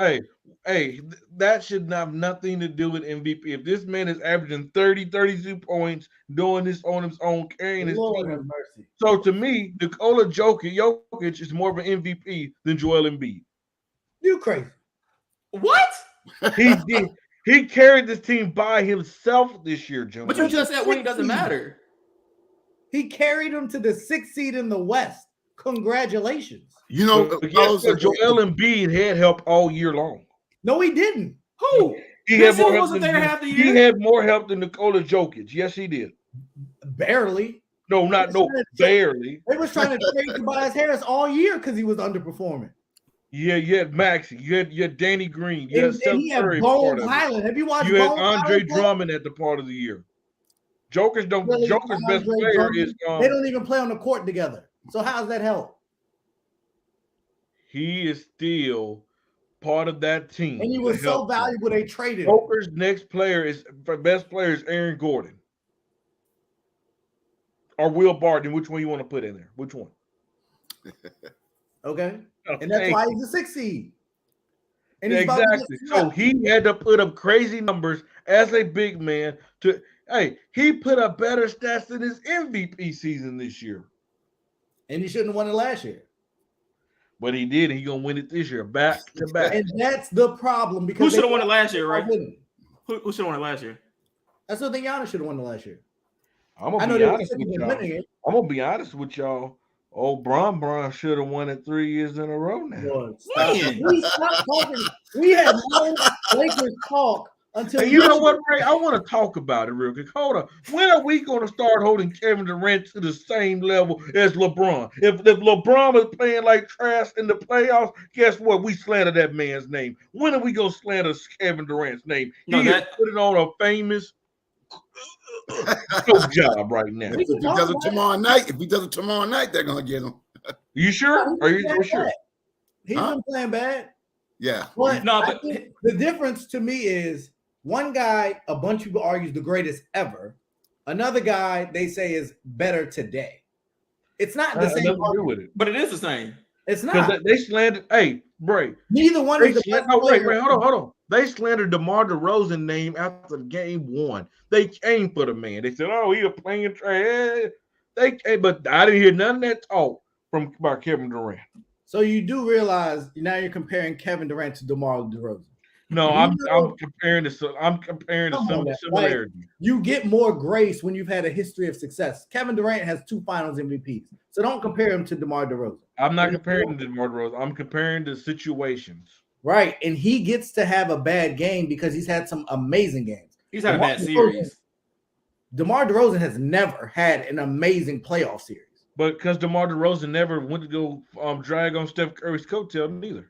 Hey, that should have nothing to do with MVP. If this man is averaging 32 points, doing this on his own, carrying his Lord team. have mercy. So to me, Nikola Jokic is more of an MVP than Joel Embiid. You crazy. What? He carried this team by himself this year, Jim. But you just said winning doesn't matter. He carried them to the 6th seed in the West. Congratulations. You know, Joel Embiid had help all year long. No, he didn't. Who? He wasn't there half the year. He had more help than Nikola Jokic. Yes, he did. Barely. Barely. They was trying to trade Tobias Harris all year because he was underperforming. Yeah, you had Maxey. You had Danny Green. You had he had Bones Highland. Have you watched You had Bones Andre Highland? Drummond at the part of the year. Joker's Really, best player Drummond, is they don't even play on the court together. So how's that help? He is still part of that team. And he was so valuable they traded him. Joker's best player is Aaron Gordon. Or Will Barton. Which one you want to put in there? Which one? Okay. And that's why he's a 6th seed. And exactly. So he had to put up crazy numbers as a big man he put up better stats than his MVP season this year. And he shouldn't have won it last year. But he did. He's gonna win it this year, back to back. And that's the problem. Because who should have won it last year, right? Who should have won it last year? That's what I think Giannis should have won it last year. I'm gonna be honest with y'all. Old Bron should have won it 3 years in a row now. We had no Lakers talk until And you know what, Ray? I want to talk about it real quick. Hold on. When are we going to start holding Kevin Durant to the same level as LeBron? If LeBron was playing like trash in the playoffs, guess what? We slander that man's name. When are we going to slander Kevin Durant's name? No, He is putting on a famous job right now. If he does it tomorrow night, they're gonna get him. You sure? Are you sure? He's been playing bad. Yeah. But I think the difference to me is one guy, a bunch of people argue is the greatest ever. Another guy they say is better today. It's not the same. With it. But it is the same. It's not. They slandered. Hey, Bray. Neither one is the best player. Ray, hold on. They slandered DeMar DeRozan name after game one. They came for the man. They said, "Oh, he was playing trash." But I didn't hear none of that talk about Kevin Durant. So you do realize now you're comparing Kevin Durant to DeMar DeRozan. No, I'm comparing the similarity. Like, you get more grace when you've had a history of success. Kevin Durant has 2 Finals MVPs, so don't compare him to DeMar DeRozan. I'm not comparing him to DeMar DeRozan. I'm comparing the situations. Right, and he gets to have a bad game because he's had some amazing games. He's had a bad series. DeMar DeRozan has never had an amazing playoff series. But because DeMar DeRozan never went to go drag on Steph Curry's coattail neither.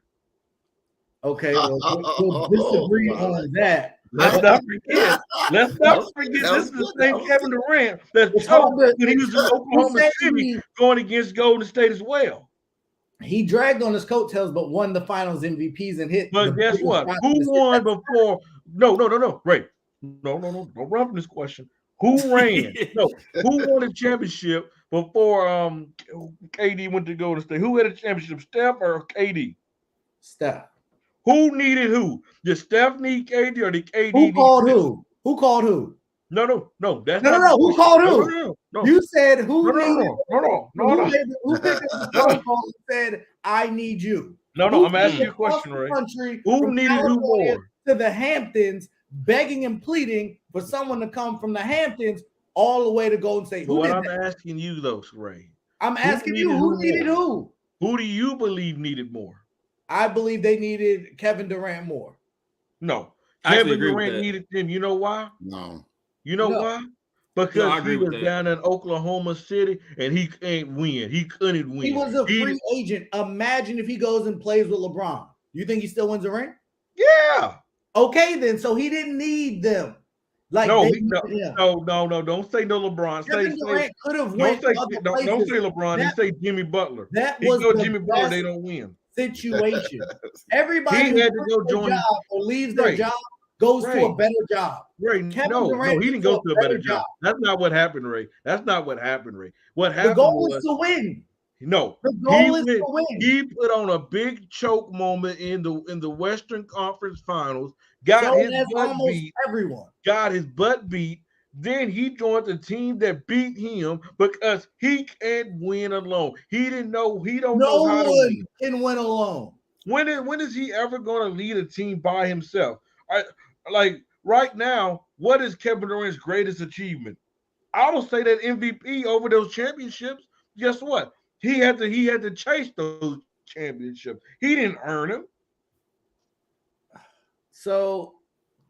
Okay, we'll disagree on that. Let's not forget. This is the same Kevin Durant that's told when he was in Oklahoma City going against Golden State as well. He dragged on his coattails, but won the Finals MVPs and hit. But guess what? Who won before? No. Right. No. Don't run from this question. Who ran? Who won a championship before KD went to Golden State? Who had a championship, Steph or KD? Steph. Who needed who? Did Steph need KD or did KD? Who called who? Who called who? No. That's no. Who called who? No. You said who needed? No. Who picked up the phone call and said, "I need you"? No. I'm asking you a question, Ray. Who needed who more? To the Hamptons, begging and pleading for someone to come from the Hamptons all the way to Golden State. What I'm asking you, though, Ray. I'm asking you, who needed who? Who do you believe needed more? I believe they needed Kevin Durant more. No. Kevin Durant needed them. You know why? No. You know why? Because he was down in Oklahoma City and he can't win. He couldn't win. He was a free agent. Imagine if he goes and plays with LeBron. You think he still wins a ring? Yeah. Okay, then. So he didn't need them. Like no. Don't say no LeBron. Kevin Durant could have won. Don't say LeBron. Say Jimmy Butler. That was Jimmy Butler. They don't win. Situation. Everybody he had to go join job or leaves their job goes to a better job. Ray, no, he didn't go to a better job. That's not what happened, Ray. What happened? The goal is to win. No, the goal is to win. He put on a big choke moment in the Western Conference Finals. Got his butt beat. Then he joined the team that beat him because he can't win alone. He didn't know. He don't know how to win. Can win alone. When is he ever going to lead a team by himself? Like right now, what is Kevin Durant's greatest achievement? I will say that MVP over those championships. Guess what? He had to chase those championships. He didn't earn them. So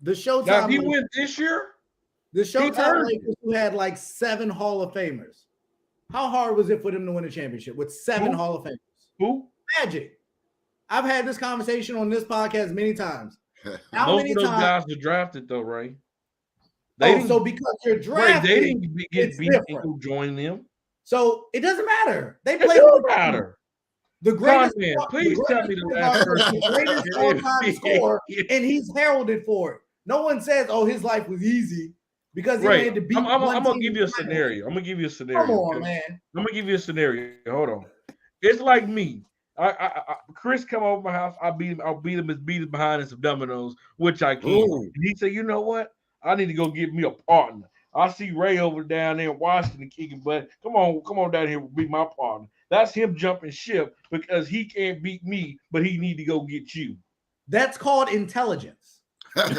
the Showtime. Now, if he went this year. The Showtime Lakers who had like 7 Hall of Famers. How hard was it for them to win a championship with 7 Hall of Famers? Who? Magic. I've had this conversation on this podcast many times. Most of those guys are drafted though, Ray. So because you're drafted, Ray, they didn't get beat to join them. So it doesn't matter. They play. It doesn't matter. The greatest. Please tell me the last person. The greatest all-time scorer, and he's heralded for it. No one says, "Oh, his life was easy." Because he had to beat. I'm gonna give you a scenario. Come on, man. I'm gonna give you a scenario. Hold on. It's like me. Chris come over my house. I'll beat him behind in some dominoes, which I can. And he said, "You know what? I need to go get me a partner." I see Ray over down there in Washington kicking butt. Come on down here and be my partner. That's him jumping ship because he can't beat me, but he need to go get you. That's called intelligence. So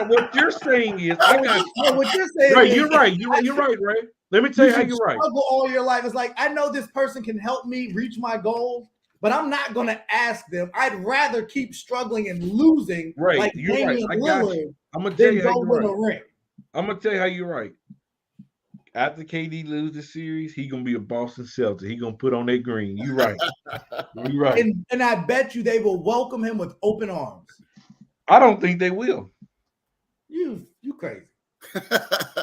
what you're saying is, what you're saying. Ray, you're right. You're right, Ray. Let me tell you how you're right. Struggle all your life. It's like I know this person can help me reach my goals, but I'm not going to ask them. I'd rather keep struggling and losing Right, like you're right. Damian I got Lillard you. I'm gonna tell than you how go you're win right. a ring. I'm gonna tell you how you're right. After KD lose the series, he gonna be a Boston Celtic. He gonna put on that green. You right. You right. And I bet you they will welcome him with open arms. I don't think they will. You crazy. The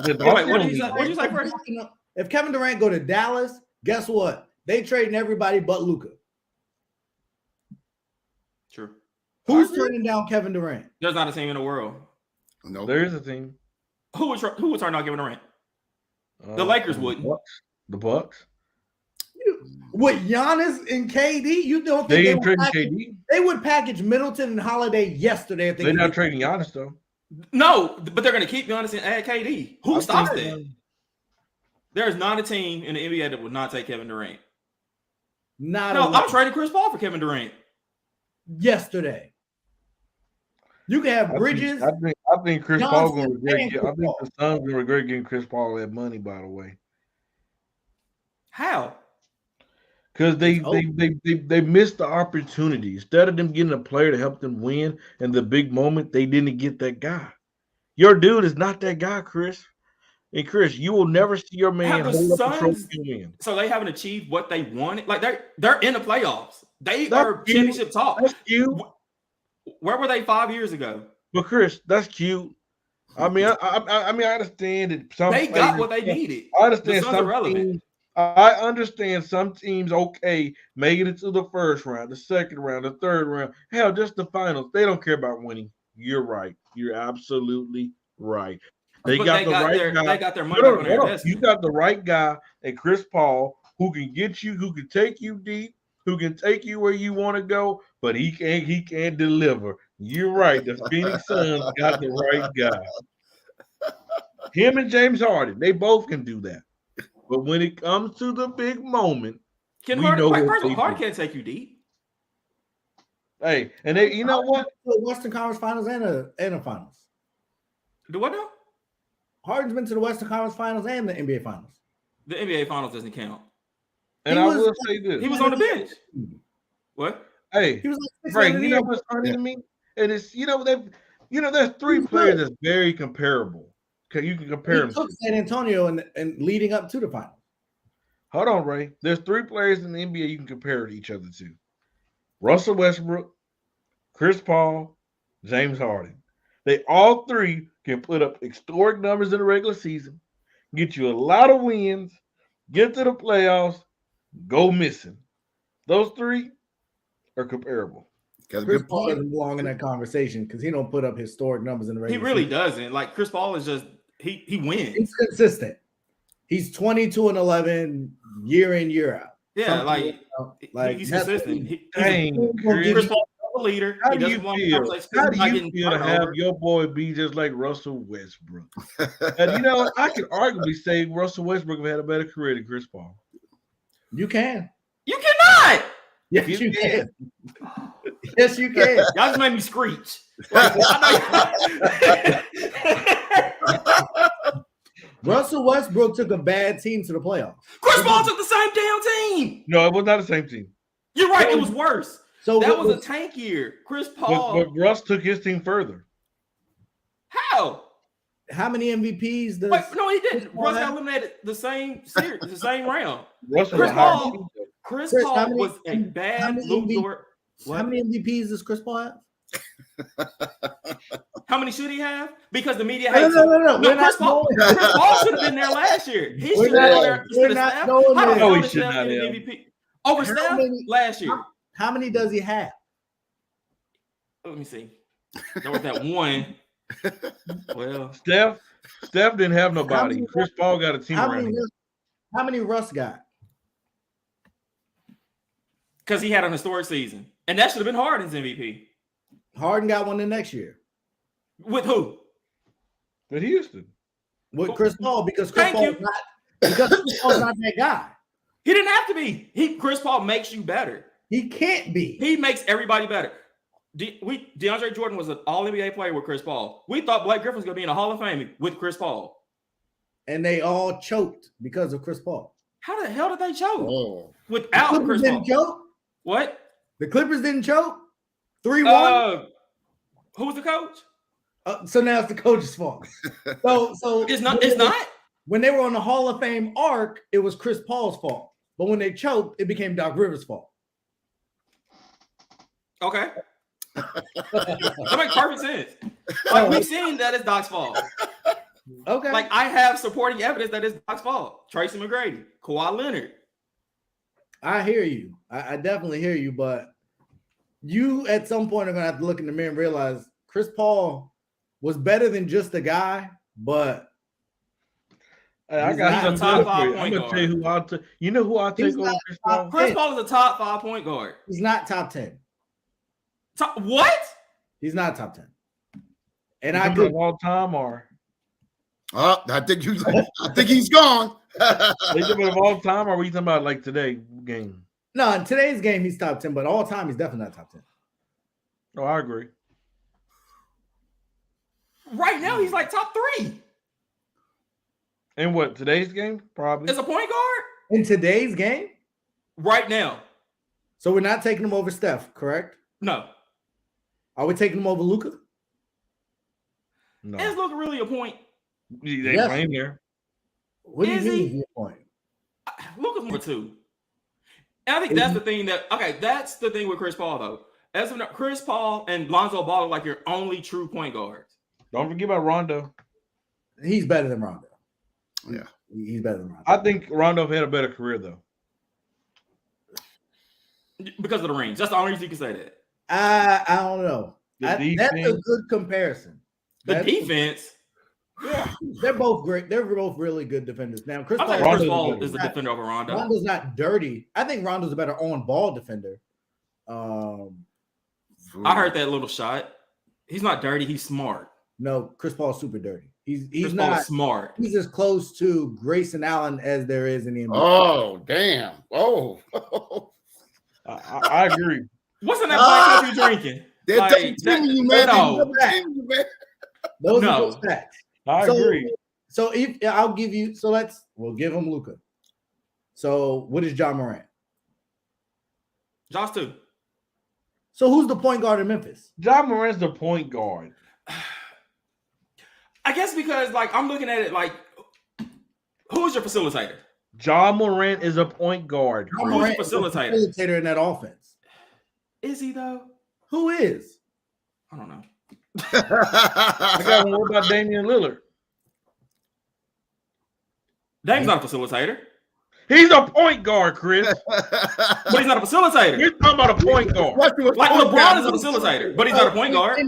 Wait, Boston what don't did you say? need What did you say, Freddie? If Kevin Durant go to Dallas, guess what? They trading everybody but Luka. True. Who's turning down Kevin Durant? There's not a team in the world. No, There is a team. Who would turn down Kevin Durant? The Lakers wouldn't. The Bucks. With Giannis and KD, you don't They think ain't would trading KD. They would package Middleton and Holiday yesterday if they They're could not get- trading Giannis though. No, but they're going to keep Giannis and add KD. Who I'm stops saying, that? There's not a team in the NBA that would not take Kevin Durant. Not No, a- I'm trading Chris Paul for Kevin Durant. yesterday. You can have Bridges. I think Chris Paul gonna Johnson regret. and I Chris think Paul. the Suns gonna regret getting Chris Paul that money. By the way, How? because they It's missed the opportunity. Instead of them getting a player to help them win in the big moment, they didn't get that guy. Your dude is not that guy, Chris. And Chris, you will never see your man Have the hold up the trophy Suns- and win. So they haven't achieved what they wanted. Like they're in the playoffs. They That's are cute. championship talk. That's cute. Where were they 5 years ago? But Chris, that's cute. I mean, I mean, I understand that some They got players- what they needed. I The understand Suns are some relevant. teams. I understand some teams okay making it to the first round, the second round, the third round, hell, just the finals. They don't care about winning. You're right. You're absolutely right. They But got the right guy. They got their money Hold back on, on their hold on. investment. You got the right guy, and Chris Paul, who can get you, who can take you deep, who can take you where you want to go, but he can't deliver. You're right. The Phoenix Suns got the right guy. Him and James Harden, they both can do that. But when it comes to the big moment, Can we Harden, know like, what first of they all, Harden do. can't take you deep. Hey, and they, you know what? The Western Conference Finals and a Finals. Do what now? Harden's been to the Western Conference Finals and the NBA Finals. The NBA Finals doesn't count. And He I was- will say this. He was on the bench. What? Hey, He was like Frank, 6 you know what's funny to me? And it's there's three He's players good. that's very comparable. Okay, you can compare He them. took San Antonio and leading up to the finals. Hold on, Ray. There's three players in the NBA you can compare each other to: Russell Westbrook, Chris Paul, James Harden. They all three can put up historic numbers in the regular season, get you a lot of wins, get to the playoffs, go missing. Those three are comparable. Got a Chris good Paul point. doesn't belong in that conversation because he don't put up historic numbers in the He regular really season. doesn't. Like Chris Paul is just he wins. He's consistent. He's 22-11 year in, year out. Yeah, Like he's that's- consistent. Dang, Chris Chris Paul's a leader. How He do you doesn't belong in feel? conversation. How He's do not you getting feel to turned have over. your boy be just like Russell Westbrook? And you know, I could arguably say Russell Westbrook have had a better career than Chris Paul. You can. You cannot. Yes, You you can. can. Yes, you can. Y'all just made me screech. Like, I know- Russell Westbrook took a bad team to the playoffs. Chris Paul took the same damn team. No, it was not the same team. You're right. It was worse. So That what was a tank year. Chris Paul. But Russ took his team further. How? how many MVPs does Wait, no, he didn't. Chris Paul Russ had- got eliminated the same series, the same round. Russell Chris was higher Paul- team, though. Chris Chris, Paul how many- was a how bad many Luke MVP Dort. What? How many MVPs does Chris Paul have? How many should he have? Because the media No, hates no, him. no, no. We're Chris not Paul, knowing. Chris Paul should have been there last year. He We're should have not- been there. we're Instead of not Steph. knowing How the that. hell No, he did should Steph not get an have. MVP over How Steph many- last year? How many does he have? Let me see. There was that one. Well, Steph didn't have nobody. many- Chris Paul got a team How around many? him. How many Russ got? because he had an historic season, and that should have been Harden's MVP. Harden got one the next year With who? But Houston. with Chris Paul because Chris Thank Paul's you. not because Chris Paul's not that guy. He didn't have to be. Chris Paul makes you better. He can't be. He makes everybody better. DeAndre Jordan was an All NBA player with Chris Paul. We thought Blake Griffin was going to be in a Hall of Fame with Chris Paul. And they all choked because of Chris Paul. How the hell did they choke Oh, without Chris Paul? Didn't choke. What? The Clippers didn't choke. 3-1. Who was the coach? So now it's the coach's fault. So It's not. It's not. When they were on the Hall of Fame arc, it was Chris Paul's fault. But when they choked, it became Doc Rivers' fault. Okay. That makes perfect sense. Like we've seen that it's Doc's fault. Okay. Like I have supporting evidence that it's Doc's fault. Tracy McGrady, Kawhi Leonard. I hear you. I definitely hear you, but you at some point are gonna have to look in the mirror and realize Chris Paul was better than just a guy, but I got some top top 5 I'm point gonna tell you who I'll take. You know who I'll take over Chris Paul? Chris Paul is a top 5 point guard. he's not top 10. Top, what? He's not top 10. And I I could could all time or I think he's gone. they talking about all time, or are we talking about like today game? no, in today's game, he's top 10, but all time he's definitely not top 10. Oh, I agree. Right now, he's like top 3. And what today's game? Probably. As a point guard? In today's game? Right now. So we're not taking him over Steph, correct? No. Are we taking him over Luka? No. Is Luka really a point? They Yes. playing there. What do you Is mean he? is your point? Luka's number 2. And I think that's the thing that's the thing with Chris Paul, though. As of now, Chris Paul and Lonzo Ball are like your only true point guards. Don't forget about Rondo. He's better than Rondo. Yeah. He's better than Rondo. I think Rondo had a better career though. Because of the rings. That's the only reason you can say that. I don't know. That's a good comparison. The defense. Yeah, they're both great. They're both really good defenders. Now, Chris I think Paul Chris Paul is the defender over Rondo. Rondo's not dirty. I think Rondo's a better on-ball defender. I heard that little shot. He's not dirty. He's smart. No, Chris Paul's super dirty. He's Chris not Paul's smart. He's as close to Grayson Allen as there is in the NBA. Oh, damn. Oh. I agree. What's in that black cup you drinking? They're telling you, man. No. Those No. are those facts. I agree. So if I'll give you, we'll give him Luka. So what is John Morant? Josh too. So who's the point guard in Memphis? John Morant's the point guard. I guess because like I'm looking at it like who's your facilitator? John Morant is a point guard. John Who's Morant your is the facilitator? facilitator in that offense. Is he though? Who is? I don't know. I got one about Damian Lillard. Dame's not a facilitator. He's a point guard, Chris. But he's not a facilitator. You're talking about a point guard. Like LeBron is a facilitator, but he's not a point guard.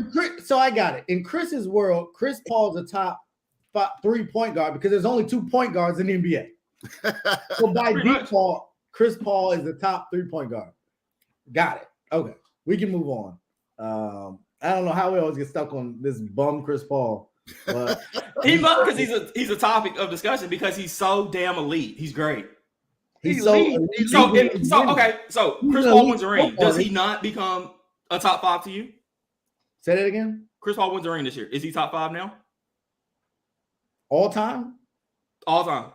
So I got it. In Chris's world, Chris Paul's a top 3-point guard because there's only 2 point guards in the NBA. So by default, Chris Paul is the top 3-point guard. Got it. Okay, we can move on. I don't know how we always get stuck on this bum Chris Paul. But because he's a topic of discussion because he's so damn elite. He's great. He's So Chris Paul wins a ring. Does he not become a top 5 to you? Say that again. Chris Paul wins a ring this year. Is he top 5 now? All time? All time.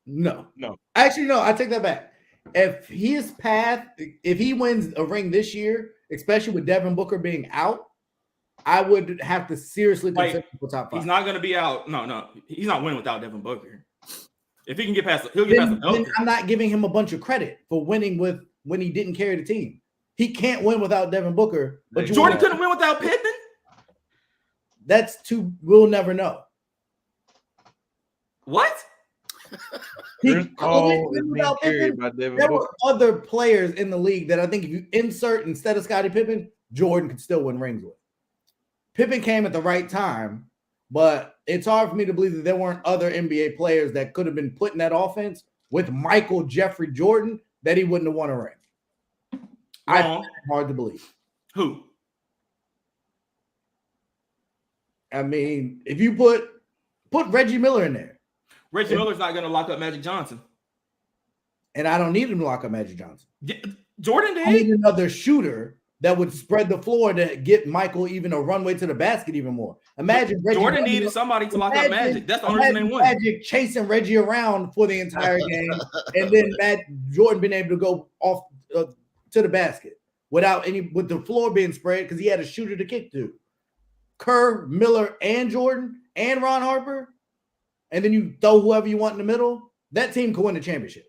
No. Actually, no. I take that back. If he wins a ring this year, especially with Devin Booker being out, I would have to seriously consider top 5. He's not going to be out. No. He's not winning without Devin Booker. If he can get past, he'll get past the then I'm not giving him a bunch of credit for winning when he didn't carry the team. He can't win without Devin Booker. But Jordan couldn't win without Pippen. We'll never know. What? Chris Paul is being carried by Devin There Booker. were other players in the league that I think if you insert instead of Scottie Pippen, Jordan could still win rings with. Pippen came at the right time, but it's hard for me to believe that there weren't other NBA players that could have been put in that offense with Michael Jeffrey Jordan that he wouldn't have won a ring. I find it hard to believe. Who? I mean, if you put Reggie Miller in there. Reggie Miller's not going to lock up Magic Johnson. And I don't need him to lock up Magic Johnson. Jordan did. I need another shooter that would spread the floor to get Michael even a runway to the basket even more. Imagine Jordan needed somebody to lock up Magic. That's the only reason they won. Magic chasing Reggie around for the entire game, and then Jordan being able to go off to the basket. with the floor being spread because he had a shooter to kick to. Kerr, Miller, and Jordan, and Ron Harper, and then you throw whoever you want in the middle. That team could win the championship.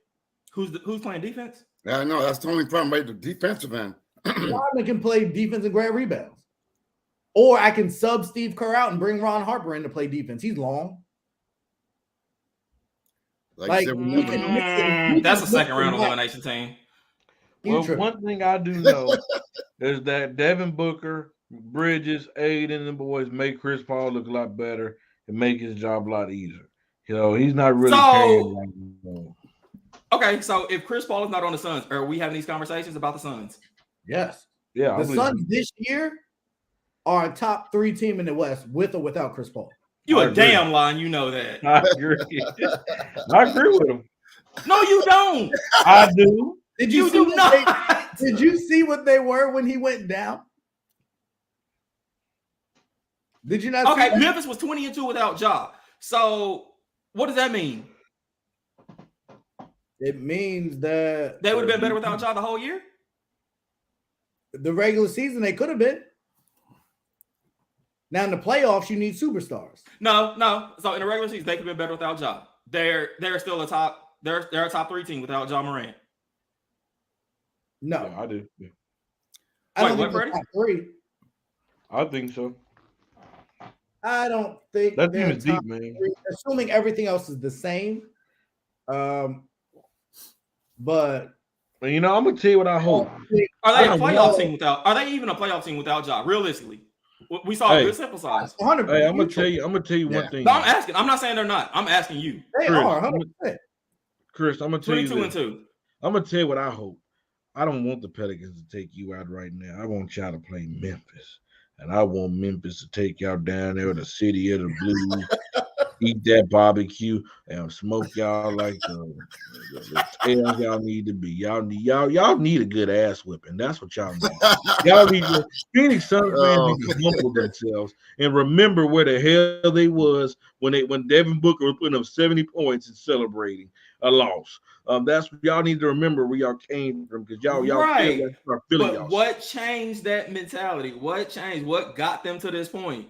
Who's playing defense? Yeah, I know that's the only problem, right? The defensive end. Rodman can play defense and grab rebounds. Or I can sub Steve Kerr out and bring Ron Harper in to play defense. He's long. Like you said, that's a second round elimination team. Well, one thing I do know is that Devin Booker, Bridges, Aiden, and the boys make Chris Paul look a lot better and make his job a lot easier. You know, he's not really carrying right now. Okay, so if Chris Paul is not on the Suns, are we having these conversations about the Suns? Yes. Yeah. The Suns this year are a top 3 team in the West with or without Chris Paul. You a damn lie, you know that. I agree. I agree with him. No, you don't. I do. Did you do not? Did you see what they were when he went down? Did you not? Okay, Memphis was 20-2 without Ja. So what does that mean? It means that they would have been better without Ja the whole year. The regular season, they could have been. Now in the playoffs, you need superstars. No. So in the regular season, they could have been better without Ja. They're still a top. They're a top 3 team without Ja Morant. No, yeah, I do. Yeah. I don't think they're top 3. I think so. I don't think that team is deep, man. 3, assuming everything else is the same. But you know, I'm gonna tell you what I hope. Are they a playoff team without? Are they even a playoff team without Ja? Realistically, we saw a good sample size. Hey, I'm gonna tell you one thing. No, I'm asking. I'm not saying they're not. I'm asking you. They are 100%. Chris, I'm gonna tell you 22-2. I'm gonna tell you what I hope. I don't want the Pelicans to take you out right now. I want y'all to play Memphis. And I want Memphis to take y'all down there to the city of the blues, eat that barbecue, and smoke y'all like the tails y'all need to be. Y'all need a good ass whipping. That's what y'all need. Y'all need Phoenix Suns fans need to humble themselves and remember where the hell they was when Devin Booker was putting up 70 points and celebrating a loss. That's what y'all need to remember where y'all came from because y'all right. feel like start feeling but what changed that mentality? What changed? What got them to this point?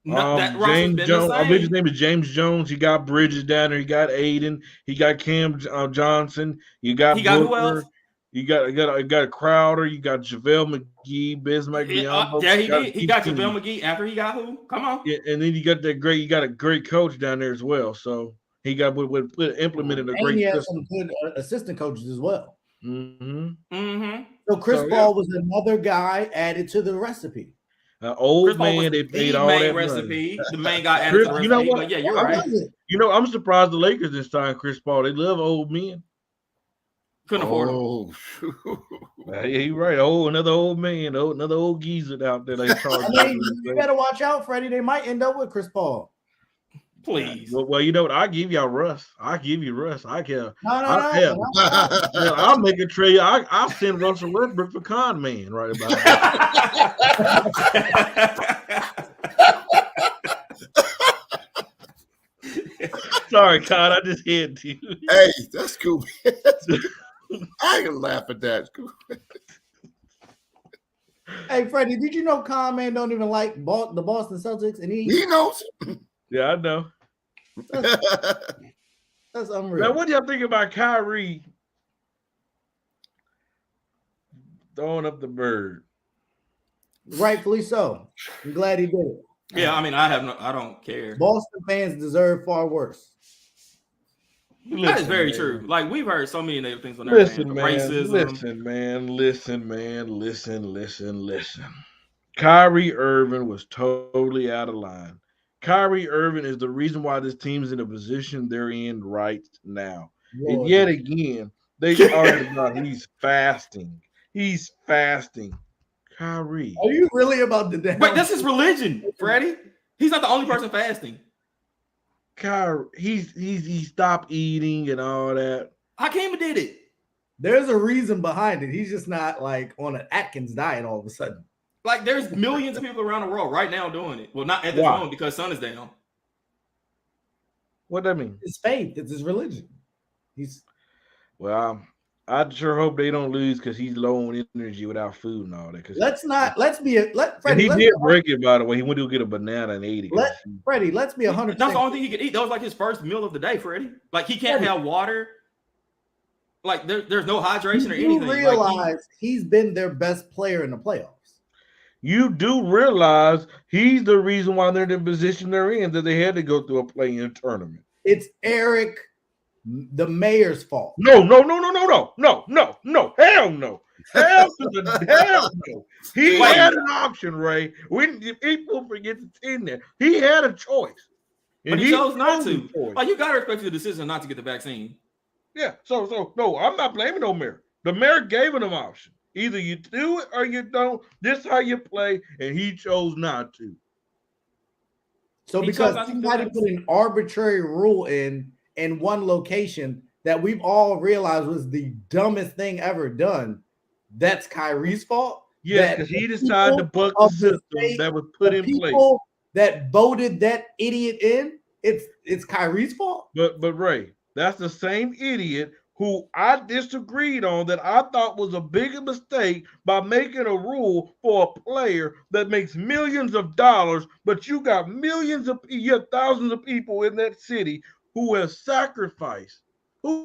James Jones. I believe his name is James Jones. He got Bridges down there. He got Aiden. He got Cam Johnson. He got Booker. Who else? You got Crowder. You got JaVale McGee, Bismack Biyombo. Yeah, he did. He got JaVale McGee after he got who? Come on. Yeah, and then you got a great coach down there as well. So he got implemented a great he had system. some good assistant coaches as well. Mm-hmm. So Chris Paul was another guy added to the recipe. An old man, they paid all that recipe. Money. The main guy added to the recipe. You know what? But yeah, you're right. You know, I'm surprised the Lakers didn't sign Chris Paul. They love old men. Couldn't afford him. Yeah, you're right. Another old man, another old geezer out there. You better watch out, Freddie. They might end up with Chris Paul. Please. Well, you know what? I give y'all Russ. I give you Russ. I care. No. I'll make a trade. I'll send Russell Westbrook for con man right about now. Sorry, Con. I just hit to you. Hey, that's cool. I can laugh at that. Hey, Freddie, did you know Con Man don't even like the Boston Celtics? And he knows. Yeah, I know. That's unreal. Now, what do y'all think about Kyrie throwing up the bird? Rightfully so. I'm glad he did it. Yeah, I mean, I don't care. Boston fans deserve far worse. That is very true. Like we've heard so many negative things on racism. Listen. Kyrie Irving was totally out of line. Kyrie Irving is the reason why this team's in the position they're in right now. Lord. And yet again, they argue about he's fasting. He's fasting. Kyrie. Are you really about to down? Wait, that's his religion, Freddie. He's not the only person fasting. Kyrie, he stopped eating and all that. Hakeem did it. There's a reason behind it. He's just not like on an Atkins diet all of a sudden. Like there's millions of people around the world right now doing it. Well, not at this moment because sun is down. What that mean? It's faith. It's his religion. I sure hope they don't lose because he's low on energy without food and all that. Freddie. He did break it, by the way. He went to get a banana and ate it. Freddie, let's be 100%. That's the only thing he could eat. That was like his first meal of the day, Freddie. Like he can't have water. Like there's no hydration or anything. You realize he's been their best player in the playoffs. You do realize he's the reason why they're in the position they're in, that they had to go through a play-in tournament. It's Eric, the mayor's fault. No. Hell no. Hell no. He had an option, Ray. When people forget to in there, he had a choice. But he chose not to. Like, you got to respect the decision not to get the vaccine. Yeah. So no, I'm not blaming no mayor. The mayor gave him an option. Either you do it or you don't. This is how you play, and he chose not to. So because somebody put an arbitrary rule in one location that we've all realized was the dumbest thing ever done, that's Kyrie's fault. Yeah, because he decided to buck the system that was put in place. That voted that idiot in, it's Kyrie's fault. But Ray, that's the same idiot who I disagreed on that I thought was a bigger mistake by making a rule for a player that makes millions of dollars, but you got thousands of people in that city who have sacrificed to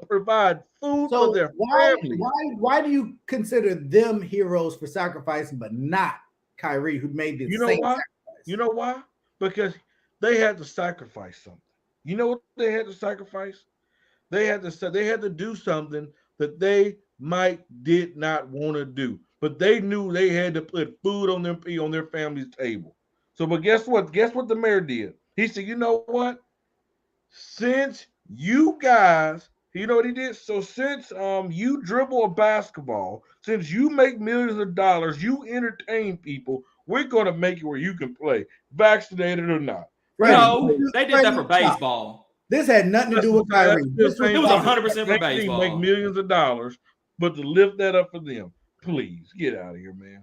provide food for their family. Why do you consider them heroes for sacrificing, but not Kyrie, who made the same sacrifice? You know why? Because they had to sacrifice something. You know what they had to sacrifice? They had to do something that they did not want to do, but they knew they had to put food on their family's table. So, but guess what? Guess what the mayor did? He said, you know what? Since you guys, you know what he did? So since you dribble a basketball, since you make millions of dollars, you entertain people, we're going to make it where you can play, vaccinated or not. Right. No, they did that for baseball. This had nothing to do with Kyrie. It was 100% for baseball. Make millions of dollars, but to lift that up for them, please get out of here, man.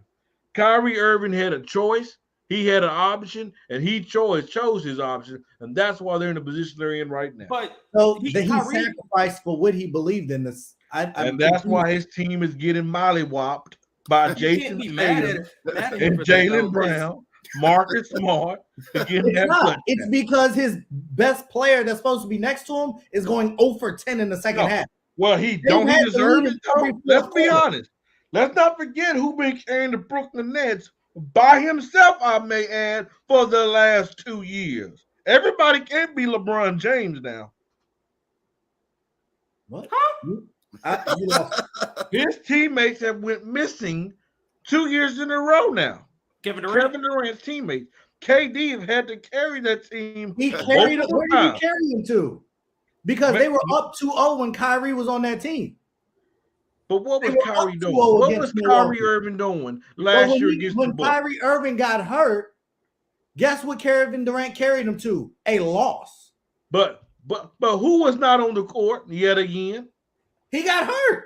Kyrie Irving had a choice. He had an option, and he chose his option, and that's why they're in the position they're in right now. But he sacrificed for what he believed in. This, and that's why his team is getting mollywopped by Jason Tatum and Jaylen Brown, Marcus Smart. It's because his best player that's supposed to be next to him is going 0 for 10 in the second half. Well, he deserve it, though. Let's be honest. Let's not forget who been carrying the Brooklyn Nets by himself, I may add, for the last 2 years. Everybody can't be LeBron James now. What? His teammates have went missing 2 years in a row now. Kevin Durant's teammates. KD have had to carry that team. He carried it. Where did he carry him to? Because they were up 2-0 when Kyrie was on that team. But what was Kyrie doing? What was Kyrie Irving doing last year against the Bucks? When Kyrie Irving got hurt, guess what Kevin Durant carried him to? A loss. But who was not on the court yet again? He got hurt.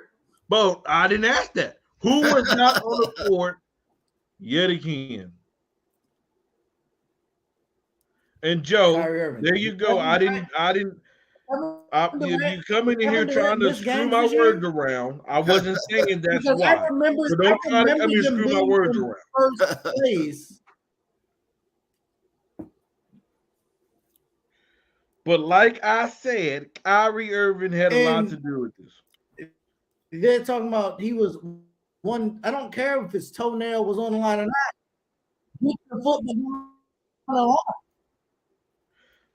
But I didn't ask that. Who was not on the court yet again? And Joe, there you go. I didn't. You coming in here trying to screw my words around. I wasn't saying that's why. So don't try to come here and screw my words around. First place. But like I said, Kyrie Irving had a lot to do with this. They're talking about he was one. I don't care if his toenail was on the line or not.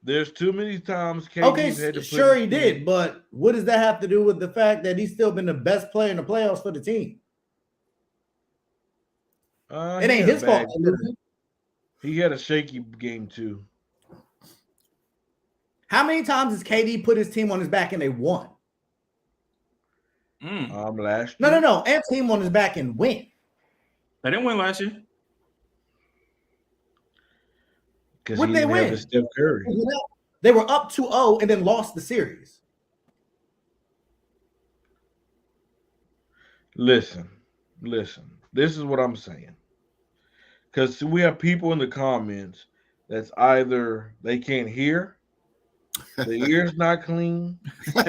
There's too many times KD's had to sure he did, but what does that have to do with the fact that he's still been the best player in the playoffs for the team? It ain't his fault. He had a shaky game too. How many times has KD put his team on his back and they won? Last year. No. And team on his back and win. They didn't win last year. What they win? Steph Curry. They were up 2-0 and then lost the series. Listen. This is what I'm saying. Because we have people in the comments that's either they can't hear The ear's not clean. or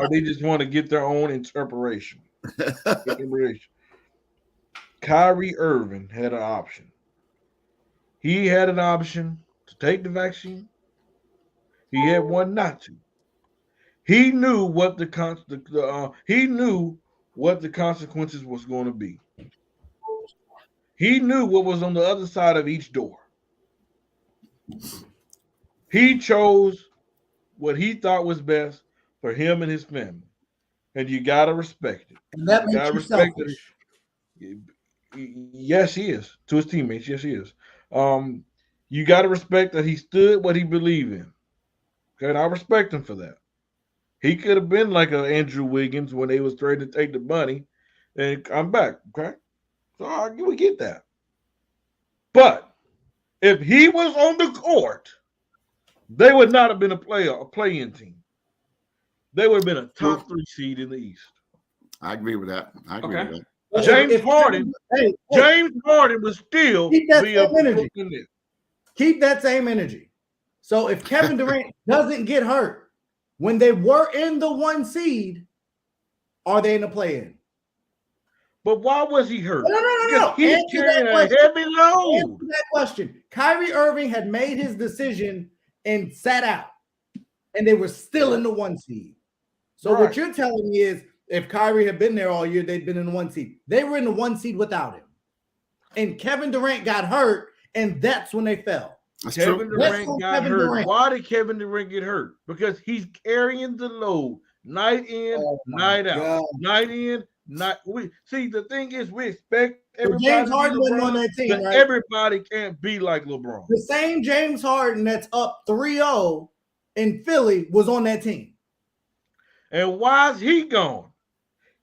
they just want to get their own interpretation. Kyrie Irving had an option. He had an option to take the vaccine. He had one not to. He knew what the consequences was going to be. He knew what was on the other side of each door. He chose what he thought was best for him and his family, and you gotta respect it. And that You makes gotta you respect selfish. it. Yes, he is to his teammates. Yes, he is. You gotta respect that he stood what he believed in. Okay, and I respect him for that. He could have been like an Andrew Wiggins when they was trying to take the money and come back. Okay, so we get that. But if he was on the court, they would not have been a play-in team. They would have been a top 3 seed in the East. I agree with that. James Harden would still keep that be a same energy. in there. Keep that same energy. So if Kevin Durant doesn't get hurt when they were in the 1 seed, are they in the play-in? But why was he hurt? No. Because he's carrying a heavy load. Answer that question. Kyrie Irving had made his decision and sat out, and they were still in the 1 seed. So what you're telling me is if Kyrie had been there all year, they'd been in the 1 seed. They were in the 1 seed without him. And Kevin Durant got hurt, and that's when they fell. Kevin Durant got hurt. Why did Kevin Durant get hurt? Because he's carrying the load night in, night out. Night in, night. See, the thing is, we expect everybody James to Harden be wasn't LeBron, on that team, but right? everybody can't be like LeBron. The same James Harden that's up 3-0 in Philly was on that team. And why is he gone?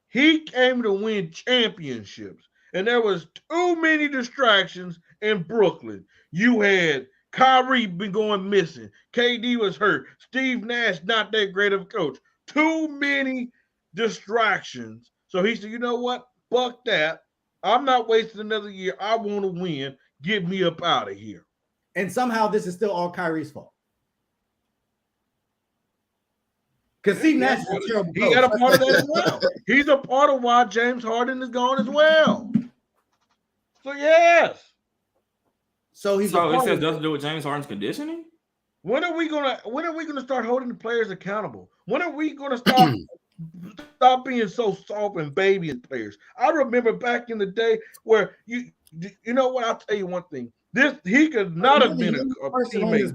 He came to win championships, and there was too many distractions in Brooklyn. You had Kyrie been going missing. KD was hurt. Steve Nash not that great of a coach. Too many distractions. So he said, you know what? Fuck that. I'm not wasting another year. I want to win. Get me up out of here. And somehow this is still all Kyrie's fault. Because Steve Nash is a terrible coach. He got a part of that as well. He's a part of why James Harden is gone as well. So yes. So it says nothing to do with James Harden's conditioning? When are we gonna start holding the players accountable? When are we gonna stop being so soft and babying players? I remember back in the day where you know what? I'll tell you one thing. He could not have been a teammate.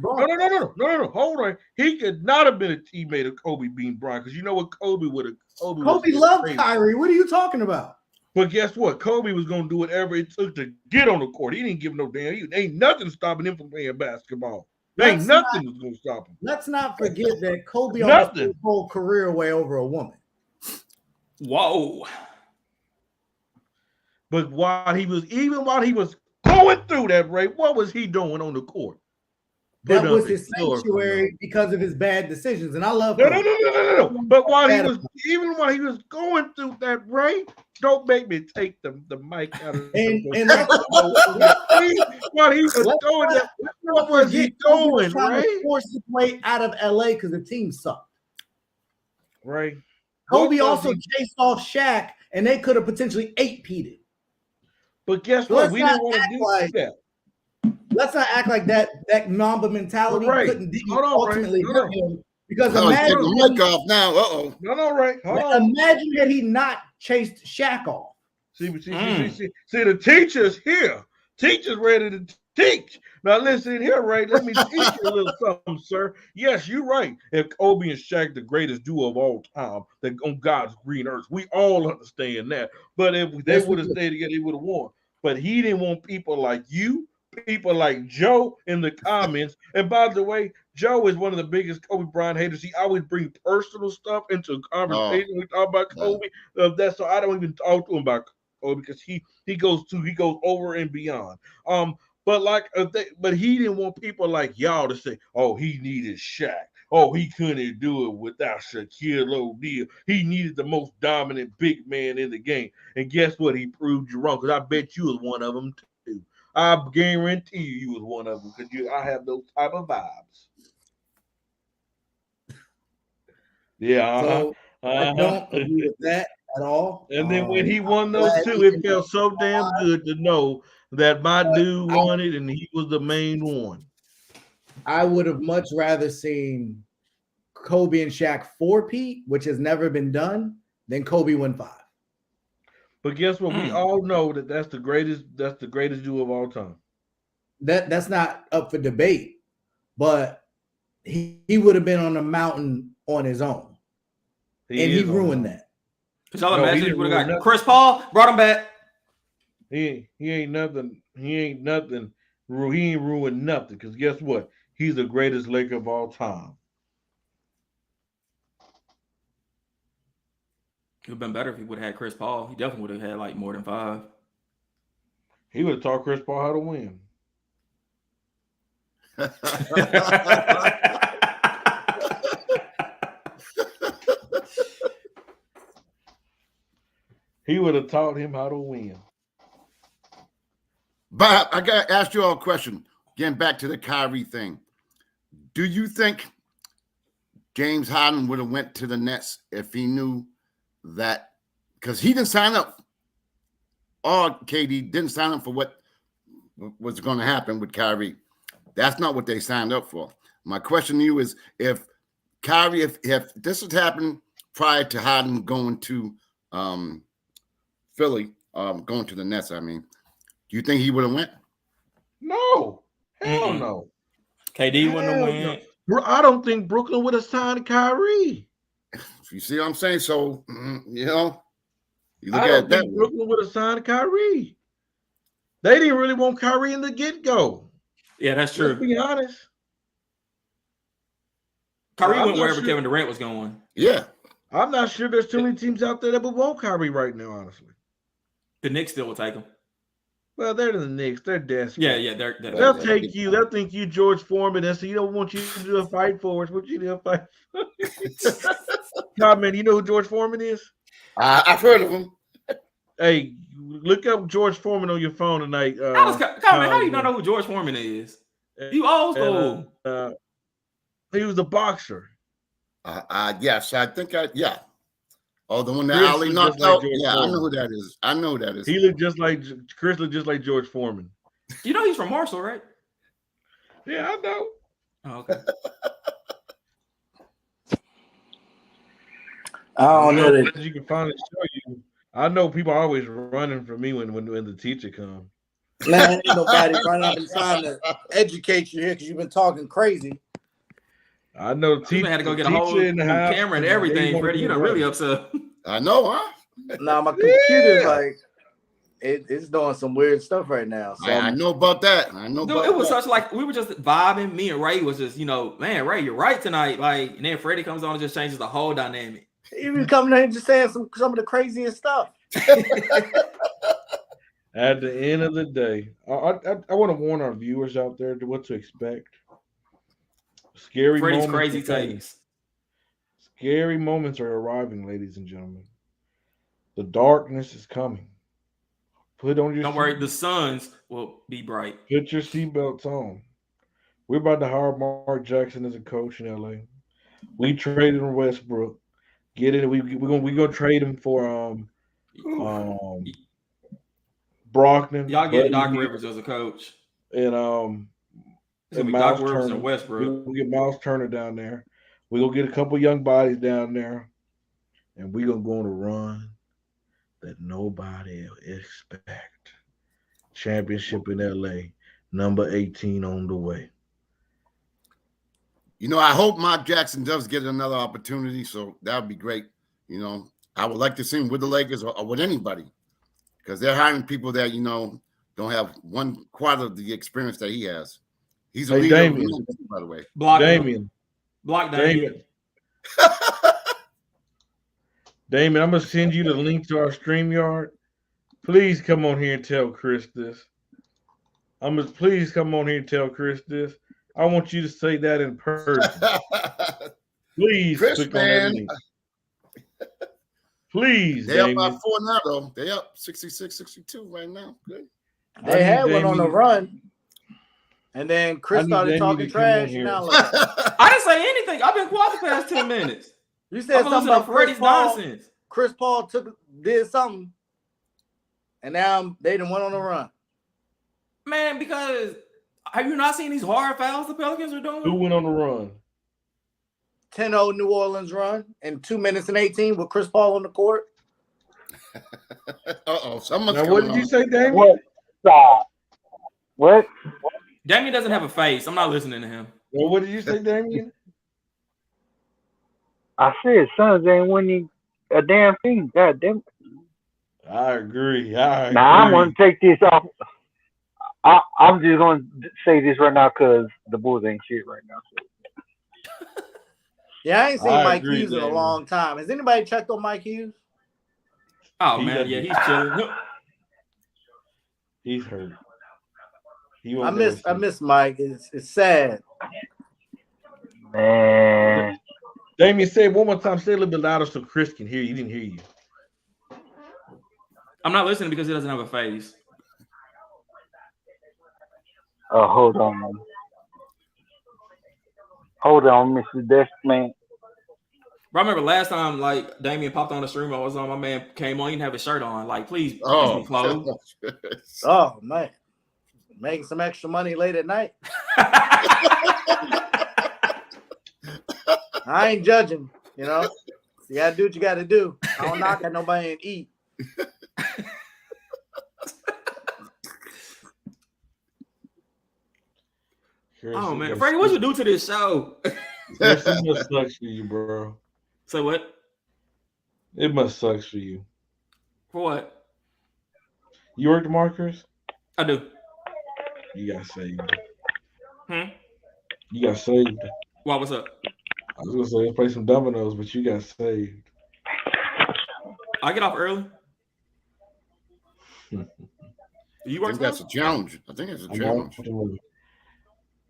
No. Hold on. He could not have been a teammate of Kobe Bean Bryant because you know what Kobe would have. Kobe loved Kyrie. What are you talking about? But guess what? Kobe was going to do whatever it took to get on the court. He didn't give no damn. Ain't nothing stopping him from playing basketball. Ain't nothing was going to stop him. Let's not forget that Kobe almost put his whole career away over a woman. Whoa. But while he was going through that, Ray, what was he doing on the court? That was his sanctuary because of his bad decisions. And I love No. But while he was going through that, Ray, don't make me take the mic out of and while he was doing that, what was he doing, Ray? Forced his way out of LA because the team sucked. Ray. Kobe also chased off Shaq, and they could have potentially 8-peated. But guess what? We didn't want to do that. Let's not act like that Mamba mentality didn't ultimately hurt him. Because imagine the mic off now. No, Ray. Imagine had he not chased Shaq off. See, the teacher's here. Teacher's ready to teach. Now listen here, Ray. Let me teach you a little something, sir. Yes, you're right. If Kobe and Shaq, the greatest duo of all time, on God's green earth, we all understand that. But if they would have stayed together, they would have won. But he didn't want people like you, people like Joe in the comments. And by the way, Joe is one of the biggest Kobe Bryant haters. He always brings personal stuff into a conversation. We talk about Kobe. That's so I don't even talk to him about Kobe because he goes over and beyond. But he didn't want people like y'all to say, "Oh, he needed Shaq. Oh, he couldn't do it without Shaquille O'Neal. He needed the most dominant big man in the game." And guess what? He proved you wrong because I bet you was one of them too. I guarantee you was one of them because I have those type of vibes. Yeah. So I don't agree with that at all. And then when he won I'm those glad two, he it ended felt so damn good to know that my But dude won it and he was the main one. I would have much rather seen Kobe and Shaq 4-peat, which has never been done, than Kobe win 5. But guess what? We all know that that's the greatest duo of all time. That's not up for debate, but he would have been on the mountain on his own. He ruined that. Because y'all imagine he would have got Chris Paul, brought him back. He ain't nothing. He ain't nothing. He ain't ruined nothing. Because guess what? He's the greatest Laker of all time. It would have been better if he would have had Chris Paul. He definitely would have had like more than 5. He would have taught Chris Paul how to win. He would have taught him how to win. Bob, I got to ask you all a question. Getting back to the Kyrie thing. Do you think James Harden would have went to the Nets if he knew that? Because he didn't sign up. Or KD didn't sign up for what was going to happen with Kyrie. That's not what they signed up for. My question to you is, if Kyrie, if this had happened prior to Harden going to Philly, going to the Nets, I mean, do you think he would have went? No. Hell no. KD wouldn't have went. No. I don't think Brooklyn would have signed Kyrie. You see what I'm saying? So, you know, you look I at don't it that think way. Brooklyn would have signed Kyrie. They didn't really want Kyrie in the get-go. Yeah, that's true. Let's be honest. Kyrie went wherever Kevin Durant was going. Yeah. I'm not sure there's too many teams out there that would want Kyrie right now, honestly. The Knicks still will take him. Well, they're the Knicks. They're desperate. Yeah, they'll take you. They'll think you George Foreman. And so you don't want you to do a fight for us. What you do a fight for? God, man, you know who George Foreman is? I've heard of him. Hey, look up George Foreman on your phone tonight. How do you not know who George Foreman is? You old school. He was a boxer. Yes, I think yeah. Oh, the one that Chris Ali looked knocked just like out? George Yeah, Foreman. I know who that is. I know who that is. He looked just like Chris. Looked just like George Foreman. You know he's from Marshall, right? Yeah, I know. Oh, okay. I don't know that. You can finally show you. I know people are always running from me when the teacher comes. Man, ain't nobody running up and trying to educate you here because you've been talking crazy. I know the teacher had to go get a whole in the house, camera and everything, Freddie. You're not really upset. I know, huh? Nah, my computer's like it's doing some weird stuff right now. So I know about that. I know. Dude, about it was that. such like we were just vibing. Me and Ray was just, man, Ray, you're right tonight. Like, and then Freddie comes on and just changes the whole dynamic. he was coming in and just saying some of the craziest stuff. At the end of the day, I want to warn our viewers out there to what to expect. Scary Freddie's moments. crazy takes. Scary moments are arriving, ladies and gentlemen. The darkness is coming. Put on your. Don't worry, the suns will be bright. Put your seatbelts on. We're about to hire Mark Jackson as a coach in LA. We traded him Westbrook. Get it? We're gonna trade him for Brockton. Y'all get Doc Rivers as a coach. And Doc Rivers and Westbrook. We'll get Miles Turner down there. We're gonna get a couple young bodies down there, and we're gonna go on a run that nobody expect. Championship in LA, number 18 on the way. I hope Mark Jackson does get another opportunity, so that would be great. I would like to see him with the Lakers or with anybody, because they're hiring people that don't have 1/4 of the experience that he has. He's a leader, Damien. by the way. Block Damien. Damien. Damien, I'm gonna send you the link to our StreamYard. Please come on here and tell Chris this. Please come on here and tell Chris this. I want you to say that in person. Please Chris, click man. on that link. Please, They're up Damien. by 4 now, though. They're up 66-62 right now. Good. They had one on the run, and then Chris started talking trash. And now I didn't say anything. I've been quiet the past 10 minutes. You said I'm something listening to about Chris Freddie's Paul. nonsense. Chris Paul did something, and now they done went on a run. Man, because have you not seen these hard fouls the Pelicans are Who doing? went on the run? 10-0 New Orleans run in 2 minutes and 18 with Chris Paul on the court. Someone's Now, coming what did you on. say, Damien? What? Stop. What? Damien doesn't have a face. I'm not listening to him. Well, what did you say, Damien? I said Suns ain't winning a damn thing. God damn. I agree. Now I'm gonna take this off. I'm just gonna say this right now because the Bulls ain't shit right now. So. Yeah, I ain't seen I Mike agree, Hughes in a Damien. long time. Has anybody checked on Mike Hughes? Oh He man, doesn't- yeah, he's chilling. He's hurt. He I won't miss Mike. It's sad. Man, Damien, say it one more time. Say it a little bit louder so Chris can hear you. He didn't hear you. I'm not listening because he doesn't have a face. hold on, Mr. Deskman. Bro, I remember last time like Damien popped on the stream, I was on. My man came on, he didn't have his shirt on. Like, please be clothed. Oh man, making some extra money late at night. I ain't judging. You know, you gotta do what you gotta do. I don't knock at nobody and eat. Oh man, Freddie, what you do to this show? Chris, it must suck for you, bro. Say what? It must suck for you. For what? You work tomorrow, Chris? I do. You got saved. Hmm? You got saved. Why? What's up? I was gonna say let's play some dominoes, but you got saved. I get off early. You I work think that's a challenge. I think it's a challenge.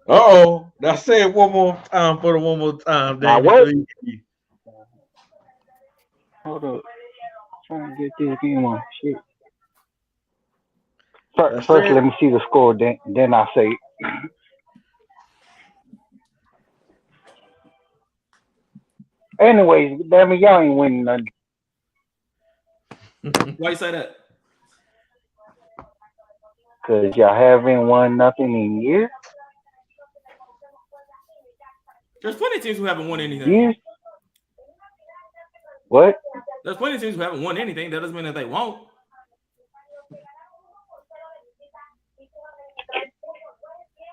Uh-oh. Now say it one more time for the one more time. Now Damien. what? Hold up. Trying to get this game on. Shit. First, let me see the score, then I say it. Anyways, damn it, y'all ain't winning nothing. Why you say that? Because y'all haven't won nothing in years. There's plenty of teams who haven't won anything. Years? What? There's plenty of teams who haven't won anything. That doesn't mean that they won't.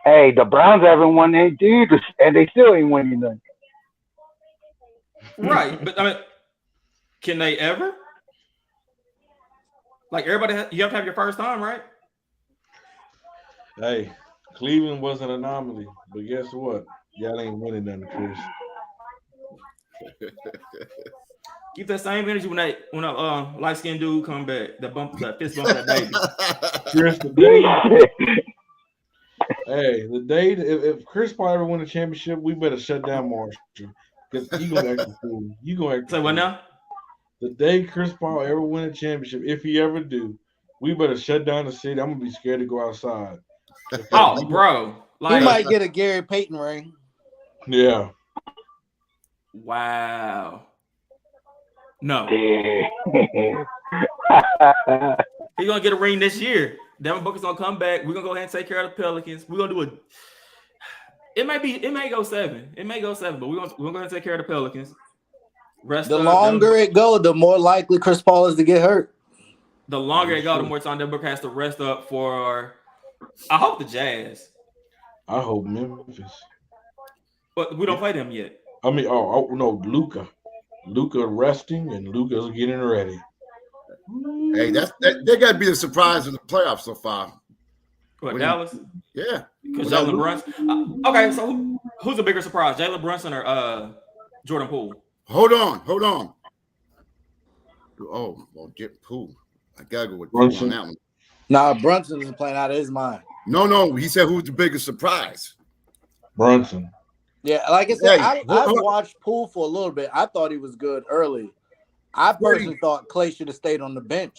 Hey, the Browns haven't won anything either, and they still ain't winning nothing. Right, but I mean, can they ever? Like everybody, you have to have your first time, right? Hey, Cleveland was an anomaly, but guess what? Y'all ain't winning nothing, Chris. Keep that same energy when a light skinned dude come back. That fist bump that baby. Chris, the day. Hey, the day if Chris Paul ever win a championship, we better shut down Marshall because he gonna act a fool. You gonna act. Say what now? The day Chris Paul ever win a championship, if he ever do, we better shut down the city. I'm gonna be scared to go outside. Oh, bro, like He might get a Gary Payton ring. Yeah. Wow. No, Yeah. he's gonna get a ring this year. Devin Booker's gonna come back. We're gonna go ahead and take care of the Pelicans. We're gonna do it. It may go 7. It may go 7, but we're gonna go ahead and take care of the Pelicans. The longer it goes, the more likely Chris Paul is to get hurt. The longer it goes, the more time Devin Booker has to rest up for. I hope the Jazz, I hope Memphis. but we don't play them yet. I mean, oh no, Luka. Luka resting and Luka's getting ready. Hey, they got to be the surprise of the playoffs so far. What, Dallas? Yeah. Because Jalen Brunson. Okay, so who's a bigger surprise, Jalen Brunson or Jordan Poole? Hold on. Oh, well, get Poole. I gotta go with Poole on that one. Nah, Brunson isn't playing out of his mind. No. He said who's the biggest surprise? Brunson. Yeah, like I said, Hey, I've watched Poole for a little bit. I thought he was good early. I personally thought Clay should have stayed on the bench,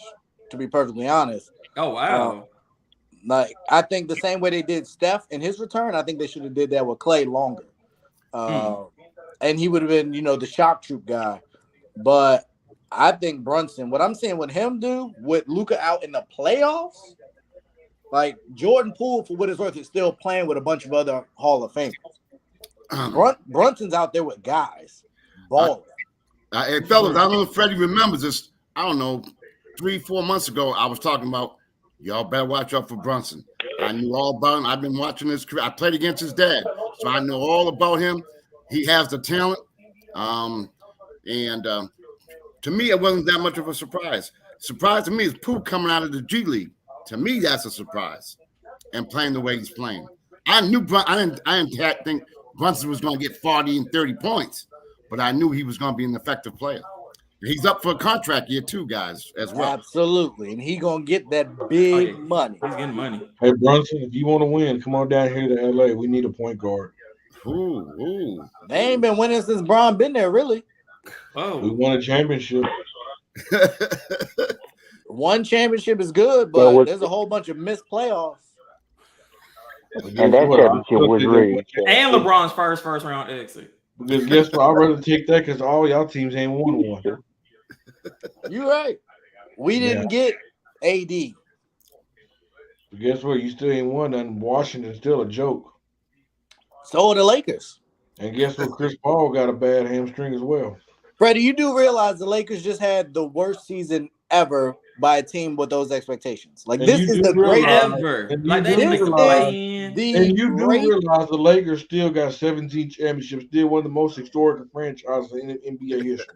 to be perfectly honest. Oh, wow. Like, I think the same way they did Steph in his return, I think they should have did that with Clay longer. and he would have been, the shock troop guy. But I think Brunson, what I'm saying with him do, with Luka out in the playoffs, like Jordan Poole, for what it's worth, is still playing with a bunch of other Hall of Famers. Brunson's out there with guys, balling. Hey, fellas, I don't know if Freddie remembers this. I don't know, 3-4 months ago, I was talking about y'all better watch out for Brunson. I knew all about him. I've been watching his career. I played against his dad, so I know all about him. He has the talent. To me, it wasn't that much of a surprise. Surprise to me is Poole coming out of the G League. To me, that's a surprise. And playing the way he's playing. I didn't think Brunson was going to get 40 and 30 points, but I knew he was going to be an effective player. He's up for a contract year too, guys, as well. Absolutely, and he gonna get that big money. He's getting money. Hey, Brunson, if you want to win, come on down here to LA. We need a point guard. Ooh. They ain't been winning since Bron been there, really. Oh, We won a championship. One championship is good, but there's a whole bunch of missed playoffs. And that championship was rigged. and LeBron's first round exit. Because guess what? I'd rather take that because all y'all teams ain't won one. You're right. We didn't get AD. But guess what? You still ain't won nothing. Washington's still a joke. So are the Lakers. And guess what? Chris Paul got a bad hamstring as well. Freddie, you do realize the Lakers just had the worst season ever by a team with those expectations. Like, And this you is do the greatest. Ever. And Like, they you didn't do make the realize- play-in. And you do realize the Lakers still got 17 championships, still one of the most historic franchises in NBA history.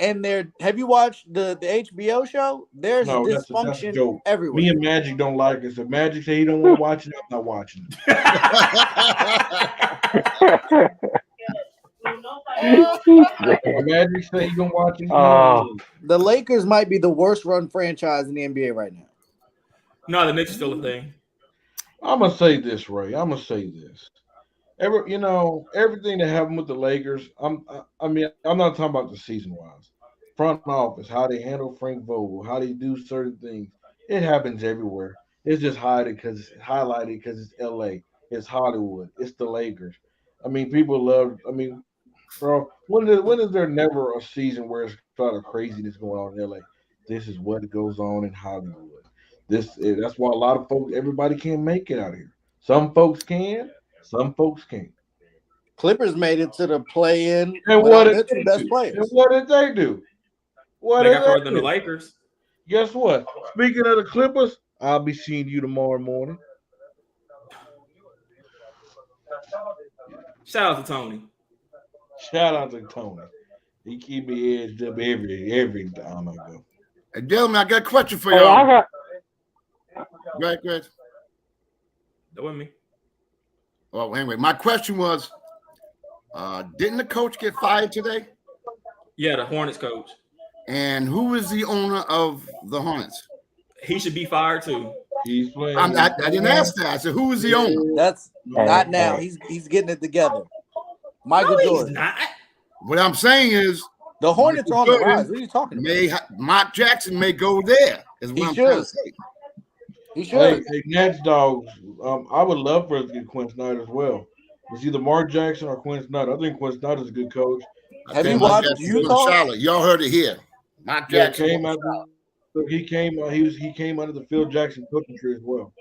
And have you watched the HBO show? There's No, that's a dysfunction joke. everywhere. Me and Magic don't like it. So Magic say he don't want to watch it, I'm not watching it. Magic say he gonna watch it. The Lakers might be the worst run franchise in the NBA right now. No, the Knicks are still a thing. I'm gonna say this, Ray. I'm gonna say this. Everything that happened with the Lakers. I'm not talking about the season wise. Front office, how they handle Frank Vogel, how they do certain things. It happens everywhere. It's just highlighted because it's LA. It's Hollywood. It's the Lakers. I mean, people love. I mean, bro, when is there never a season where it's a lot of craziness going on in LA? This is what goes on in Hollywood. That's why a lot of folks, everybody can't make it out here. Some folks can, some folks can't. Clippers made it to the play-in. And what did their they two best do? players. And what did they do? What They did got further they than the do? Lakers. Guess what? Speaking of the Clippers, I'll be seeing you tomorrow morning. Shout out to Tony. Shout out to Tony. He keep me edged up every time I go. Hey, gentlemen, I got a question for Hey, y'all. Go ahead. That wasn't me. Well, anyway, my question was, didn't the coach get fired today? Yeah, the Hornets coach. And who is the owner of the Hornets? He should be fired too. He's playing. I didn't ask that. I said, who is the owner? That's not now. He's getting it together. Michael No, Jordan. he's not. What I'm saying is, The Hornets are on the rise. What are you talking about? Mark Jackson may go there. Is what I'm trying to say. He should. Hey, Nats dogs. I would love for us to get Quinn Snyder as well. It's either Mark Jackson or Quinn Snyder. I think Quinn Snyder is a good coach. Have you Mark watched Jackson from Utah? Charlotte. Y'all heard it here. Mark Jackson. He came under the Phil Jackson coaching tree as well.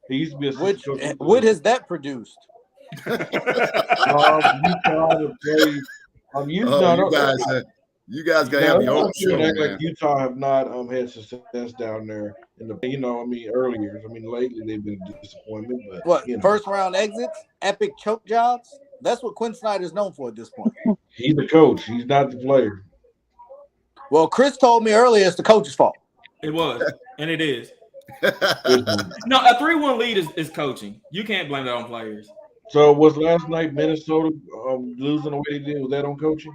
He used to be a What coach. has that produced? You guys gotta have your own show, man. Like Utah have not had success down there in the earlier. Lately they've been a disappointment. But What, first round exits, epic choke jobs? That's what Quinn Snyder's known for at this point. He's the coach. He's not the player. Well, Chris told me earlier it's the coach's fault. It was, and it is. No, a 3-1 lead is coaching. You can't blame that on players. So was last night Minnesota losing the way they did? Was that on coaching?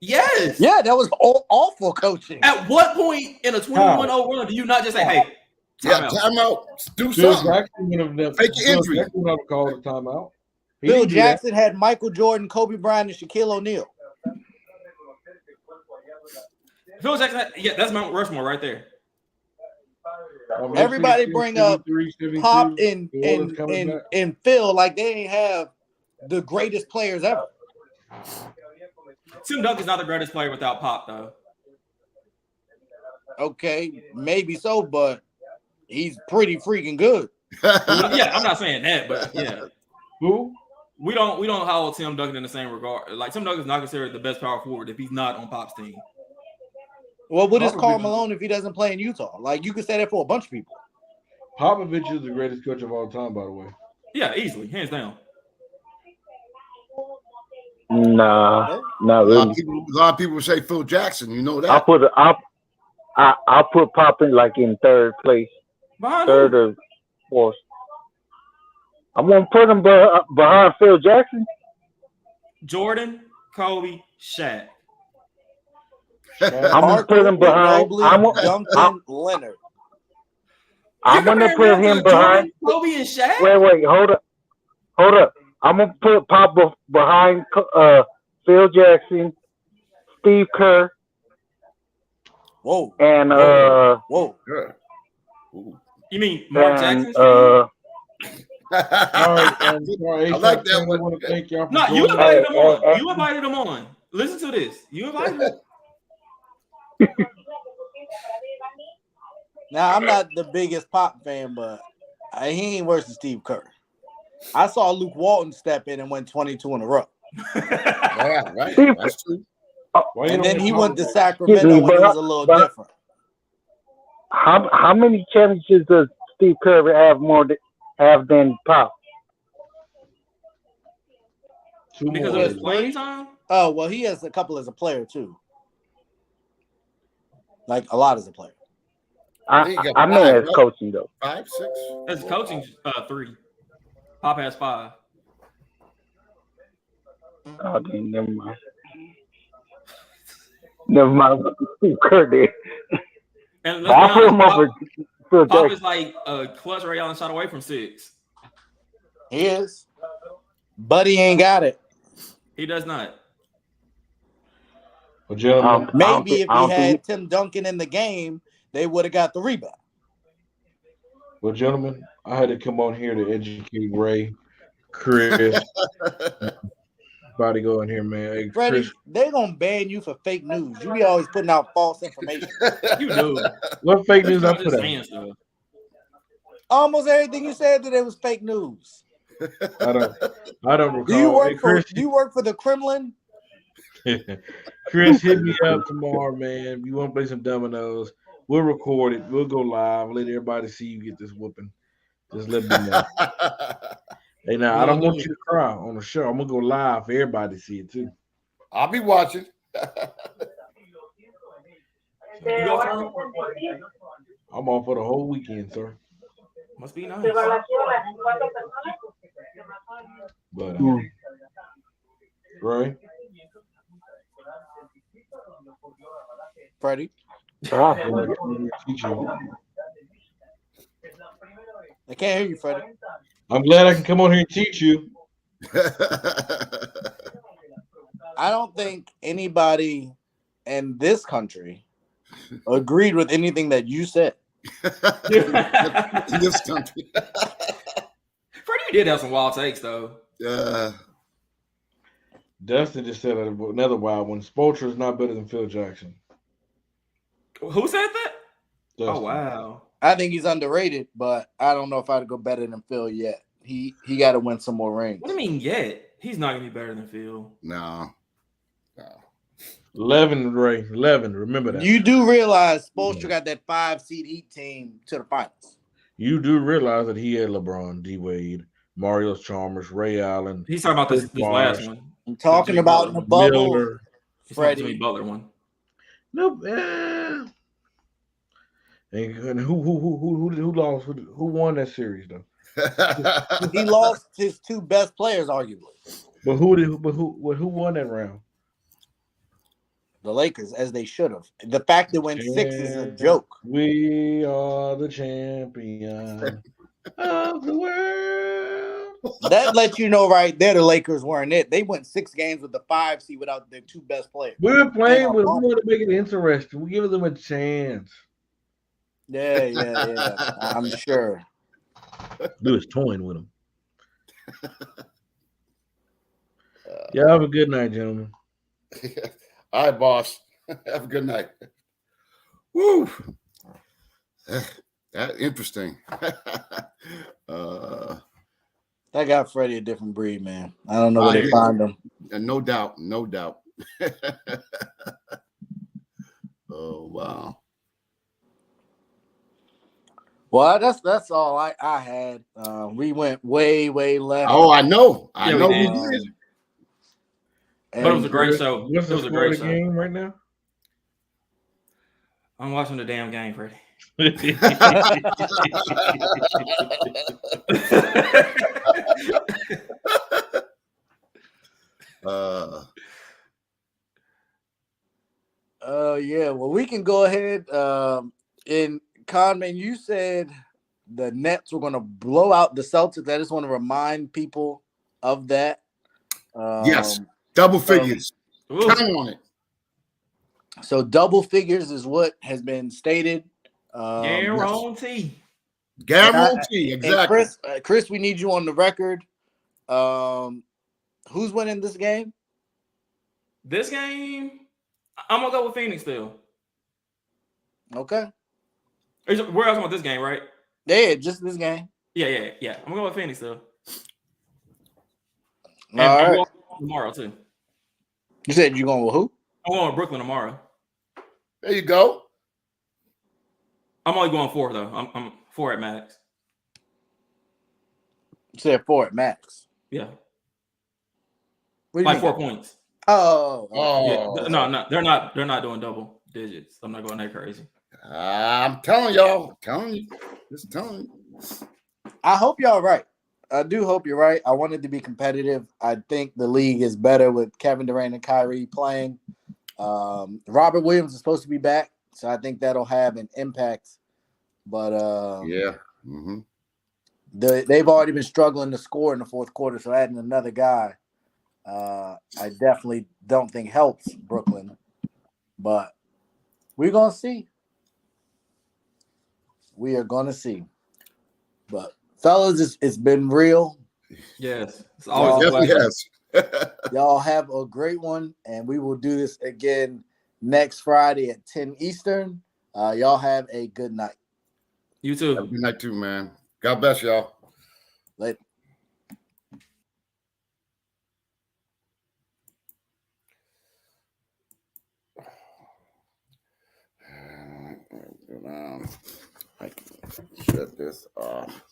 Yes. Yeah, that was awful coaching. At what point in a 21-0 run do you not just say, "Hey, time out. Do Phil something. Jackson would have Fake your injury. called a timeout. Phil Jackson had Michael Jordan, Kobe Bryant, and Shaquille O'Neal. Phil Jackson, yeah, that's Mount Rushmore right there." Everybody bring up Pop and Phil like they ain't have the greatest players ever. Tim Duncan's not the greatest player without Pop, though. Okay, maybe so, but he's pretty freaking good. Yeah, I'm not saying that, but yeah. Who? We don't hold Tim Duncan in the same regard. Like Tim Duncan's not considered the best power forward if he's not on Pop's team. Well, what is Popovich- Karl Malone if he doesn't play in Utah? Like you could say that for a bunch of people. Popovich is the greatest coach of all time, by the way. Yeah, easily, hands down. Nah, not A really. lot of people say Phil Jackson. You know that. I'll put Pop in like in third place, Behind third who? or fourth. I'm gonna put him behind Phil Jackson. Jordan, Kobe, Shaq. I'm gonna put him behind. Ginobili, Duncan, Leonard. I'm gonna put him behind. Jordan, Kobe, and Shaq. Wait, hold up. I'm gonna put Pop behind Phil Jackson, Steve Kerr, Whoa, and whoa. Yeah. Ooh. You mean Mark and Jackson? All right, I like that one. I want to thank y'all for No, you joining. invited him on. You invited him on. Listen to this. You invited him. Now I'm not the biggest Pop fan, but he ain't worse than Steve Kerr. I saw Luke Walton step in and win 22 in a row, Yeah, right. Steve- That's true. Why you and don't then he talk went to about- Sacramento when it was a little different. how many championships does Steve Kerr have than Pop? Two Because more. of his playing time? Oh well, he has a couple as a player too, like a lot as a player. I He got mean five, as right? coaching though. 5, 6. As coaching, 3. Pop has 5. Okay, never mind. Never mind. Steve Kerr did. And But I let's put be him honest, over Phil Pop Jackson. is like a clutch Ray Allen shot away from 6. He is, but he ain't got it. He does not. Well, gentlemen, Maybe if I he don't think- had Tim Duncan in the game, they would have got the rebound. I had to come on here to educate Ray, Chris. Everybody go in here, man. Hey, Freddie, Chris, they gonna ban you for fake news. You be always putting out false information. You do. what fake news I I'm put just out? saying stuff. Almost everything you said today was fake news. I don't recall. Do you work Hey, Chris, do you work for the Kremlin? Chris, hit me up tomorrow, man. If you want to play some dominoes, we'll record it. We'll go live. Let everybody see you get this whooping. Just let me know. Hey, now I don't want you to cry on the show. I'm gonna go live for everybody to see it too. I'll be watching. You go from? I'm on for the whole weekend, sir. Must be nice. But right, Freddie, teach you. I can't hear you, Freddie. I'm glad I can come on here and teach you. I don't think anybody in this country agreed with anything that you said. In this country. Freddie, you did have some wild takes, though. Dustin just said another wild one. Spoelstra is not better than Phil Jackson. Who said that? Dustin. Oh, wow. I think he's underrated, but I don't know if I'd go better than Phil yet. He got to win some more rings. What do you mean yet? He's not going to be better than Phil. No. 11, Ray. 11. Remember that. You do realize Spoelstra got that 5-seed Heat team to the finals. You do realize that he had LeBron, D Wade, Mario Chalmers, Ray Allen. He's talking about this Bosh, last one. I'm talking Jimmy about in the Butler. bubble, Miller. He's talking about the Jimmy Freddie. Butler one. Nope. And who lost? Who won that series though? He lost his two best players, arguably. But who won that round? The Lakers, as they should have. The fact that went 6 is a joke. We are the champion of the world. That lets you know right there the Lakers weren't it. They went 6 games with the 5 seed without their two best players. We're playing with. We want to make it interesting. We give them a chance. Yeah. I'm sure. Lewis toying with them. Yeah, have a good night, gentlemen. All right, boss. Have a good night. Woo. That interesting. That got Freddie a different breed, man. I don't know where I they hear find him. no doubt. Oh wow. Well, that's all I had. We went way left. Oh, I know. Yeah, we We did. did. But it was a And great show. What's It the was a score of great the show. game right now? I'm watching the damn game, Freddie. yeah, well, we can go ahead. And Conman, you said the Nets were going to blow out the Celtics. I just want to remind people of that. Yes, double figures. Count on it. So double figures is what has been stated. Guarantee. Guarantee, And exactly. Chris, we need you on the record. Who's winning this game? This game, I'm gonna go with Phoenix still. Okay. We're talking about this game, right? Yeah, just this game. Yeah. I'm gonna go with Phoenix still. And All I'm right. going tomorrow too. You said you're going with who? I'm going with Brooklyn tomorrow. There you go. I'm only going 4 though. I'm 4 at max. You said 4 at max. Yeah. What do you Like mean? 4 points. Oh. Yeah. No, they're not doing double digits. I'm not going that crazy. I'm telling y'all. Just telling you. I hope y'all right. I do hope you're right. I wanted to be competitive. I think the league is better with Kevin Durant and Kyrie playing. Robert Williams is supposed to be back, so I think that'll have an impact. But Yeah. Mm-hmm. they've already been struggling to score in the fourth quarter, so adding another guy, I definitely don't think helps Brooklyn. But we're gonna see. We are gonna see. But fellas, it's been real. Yes. It's always a Definitely pleasure. has. Y'all have a great one, and we will do this again next Friday at 10 Eastern. Y'all have a good night. You too. Have a good night too, man. God bless y'all. Later. I can shut this off.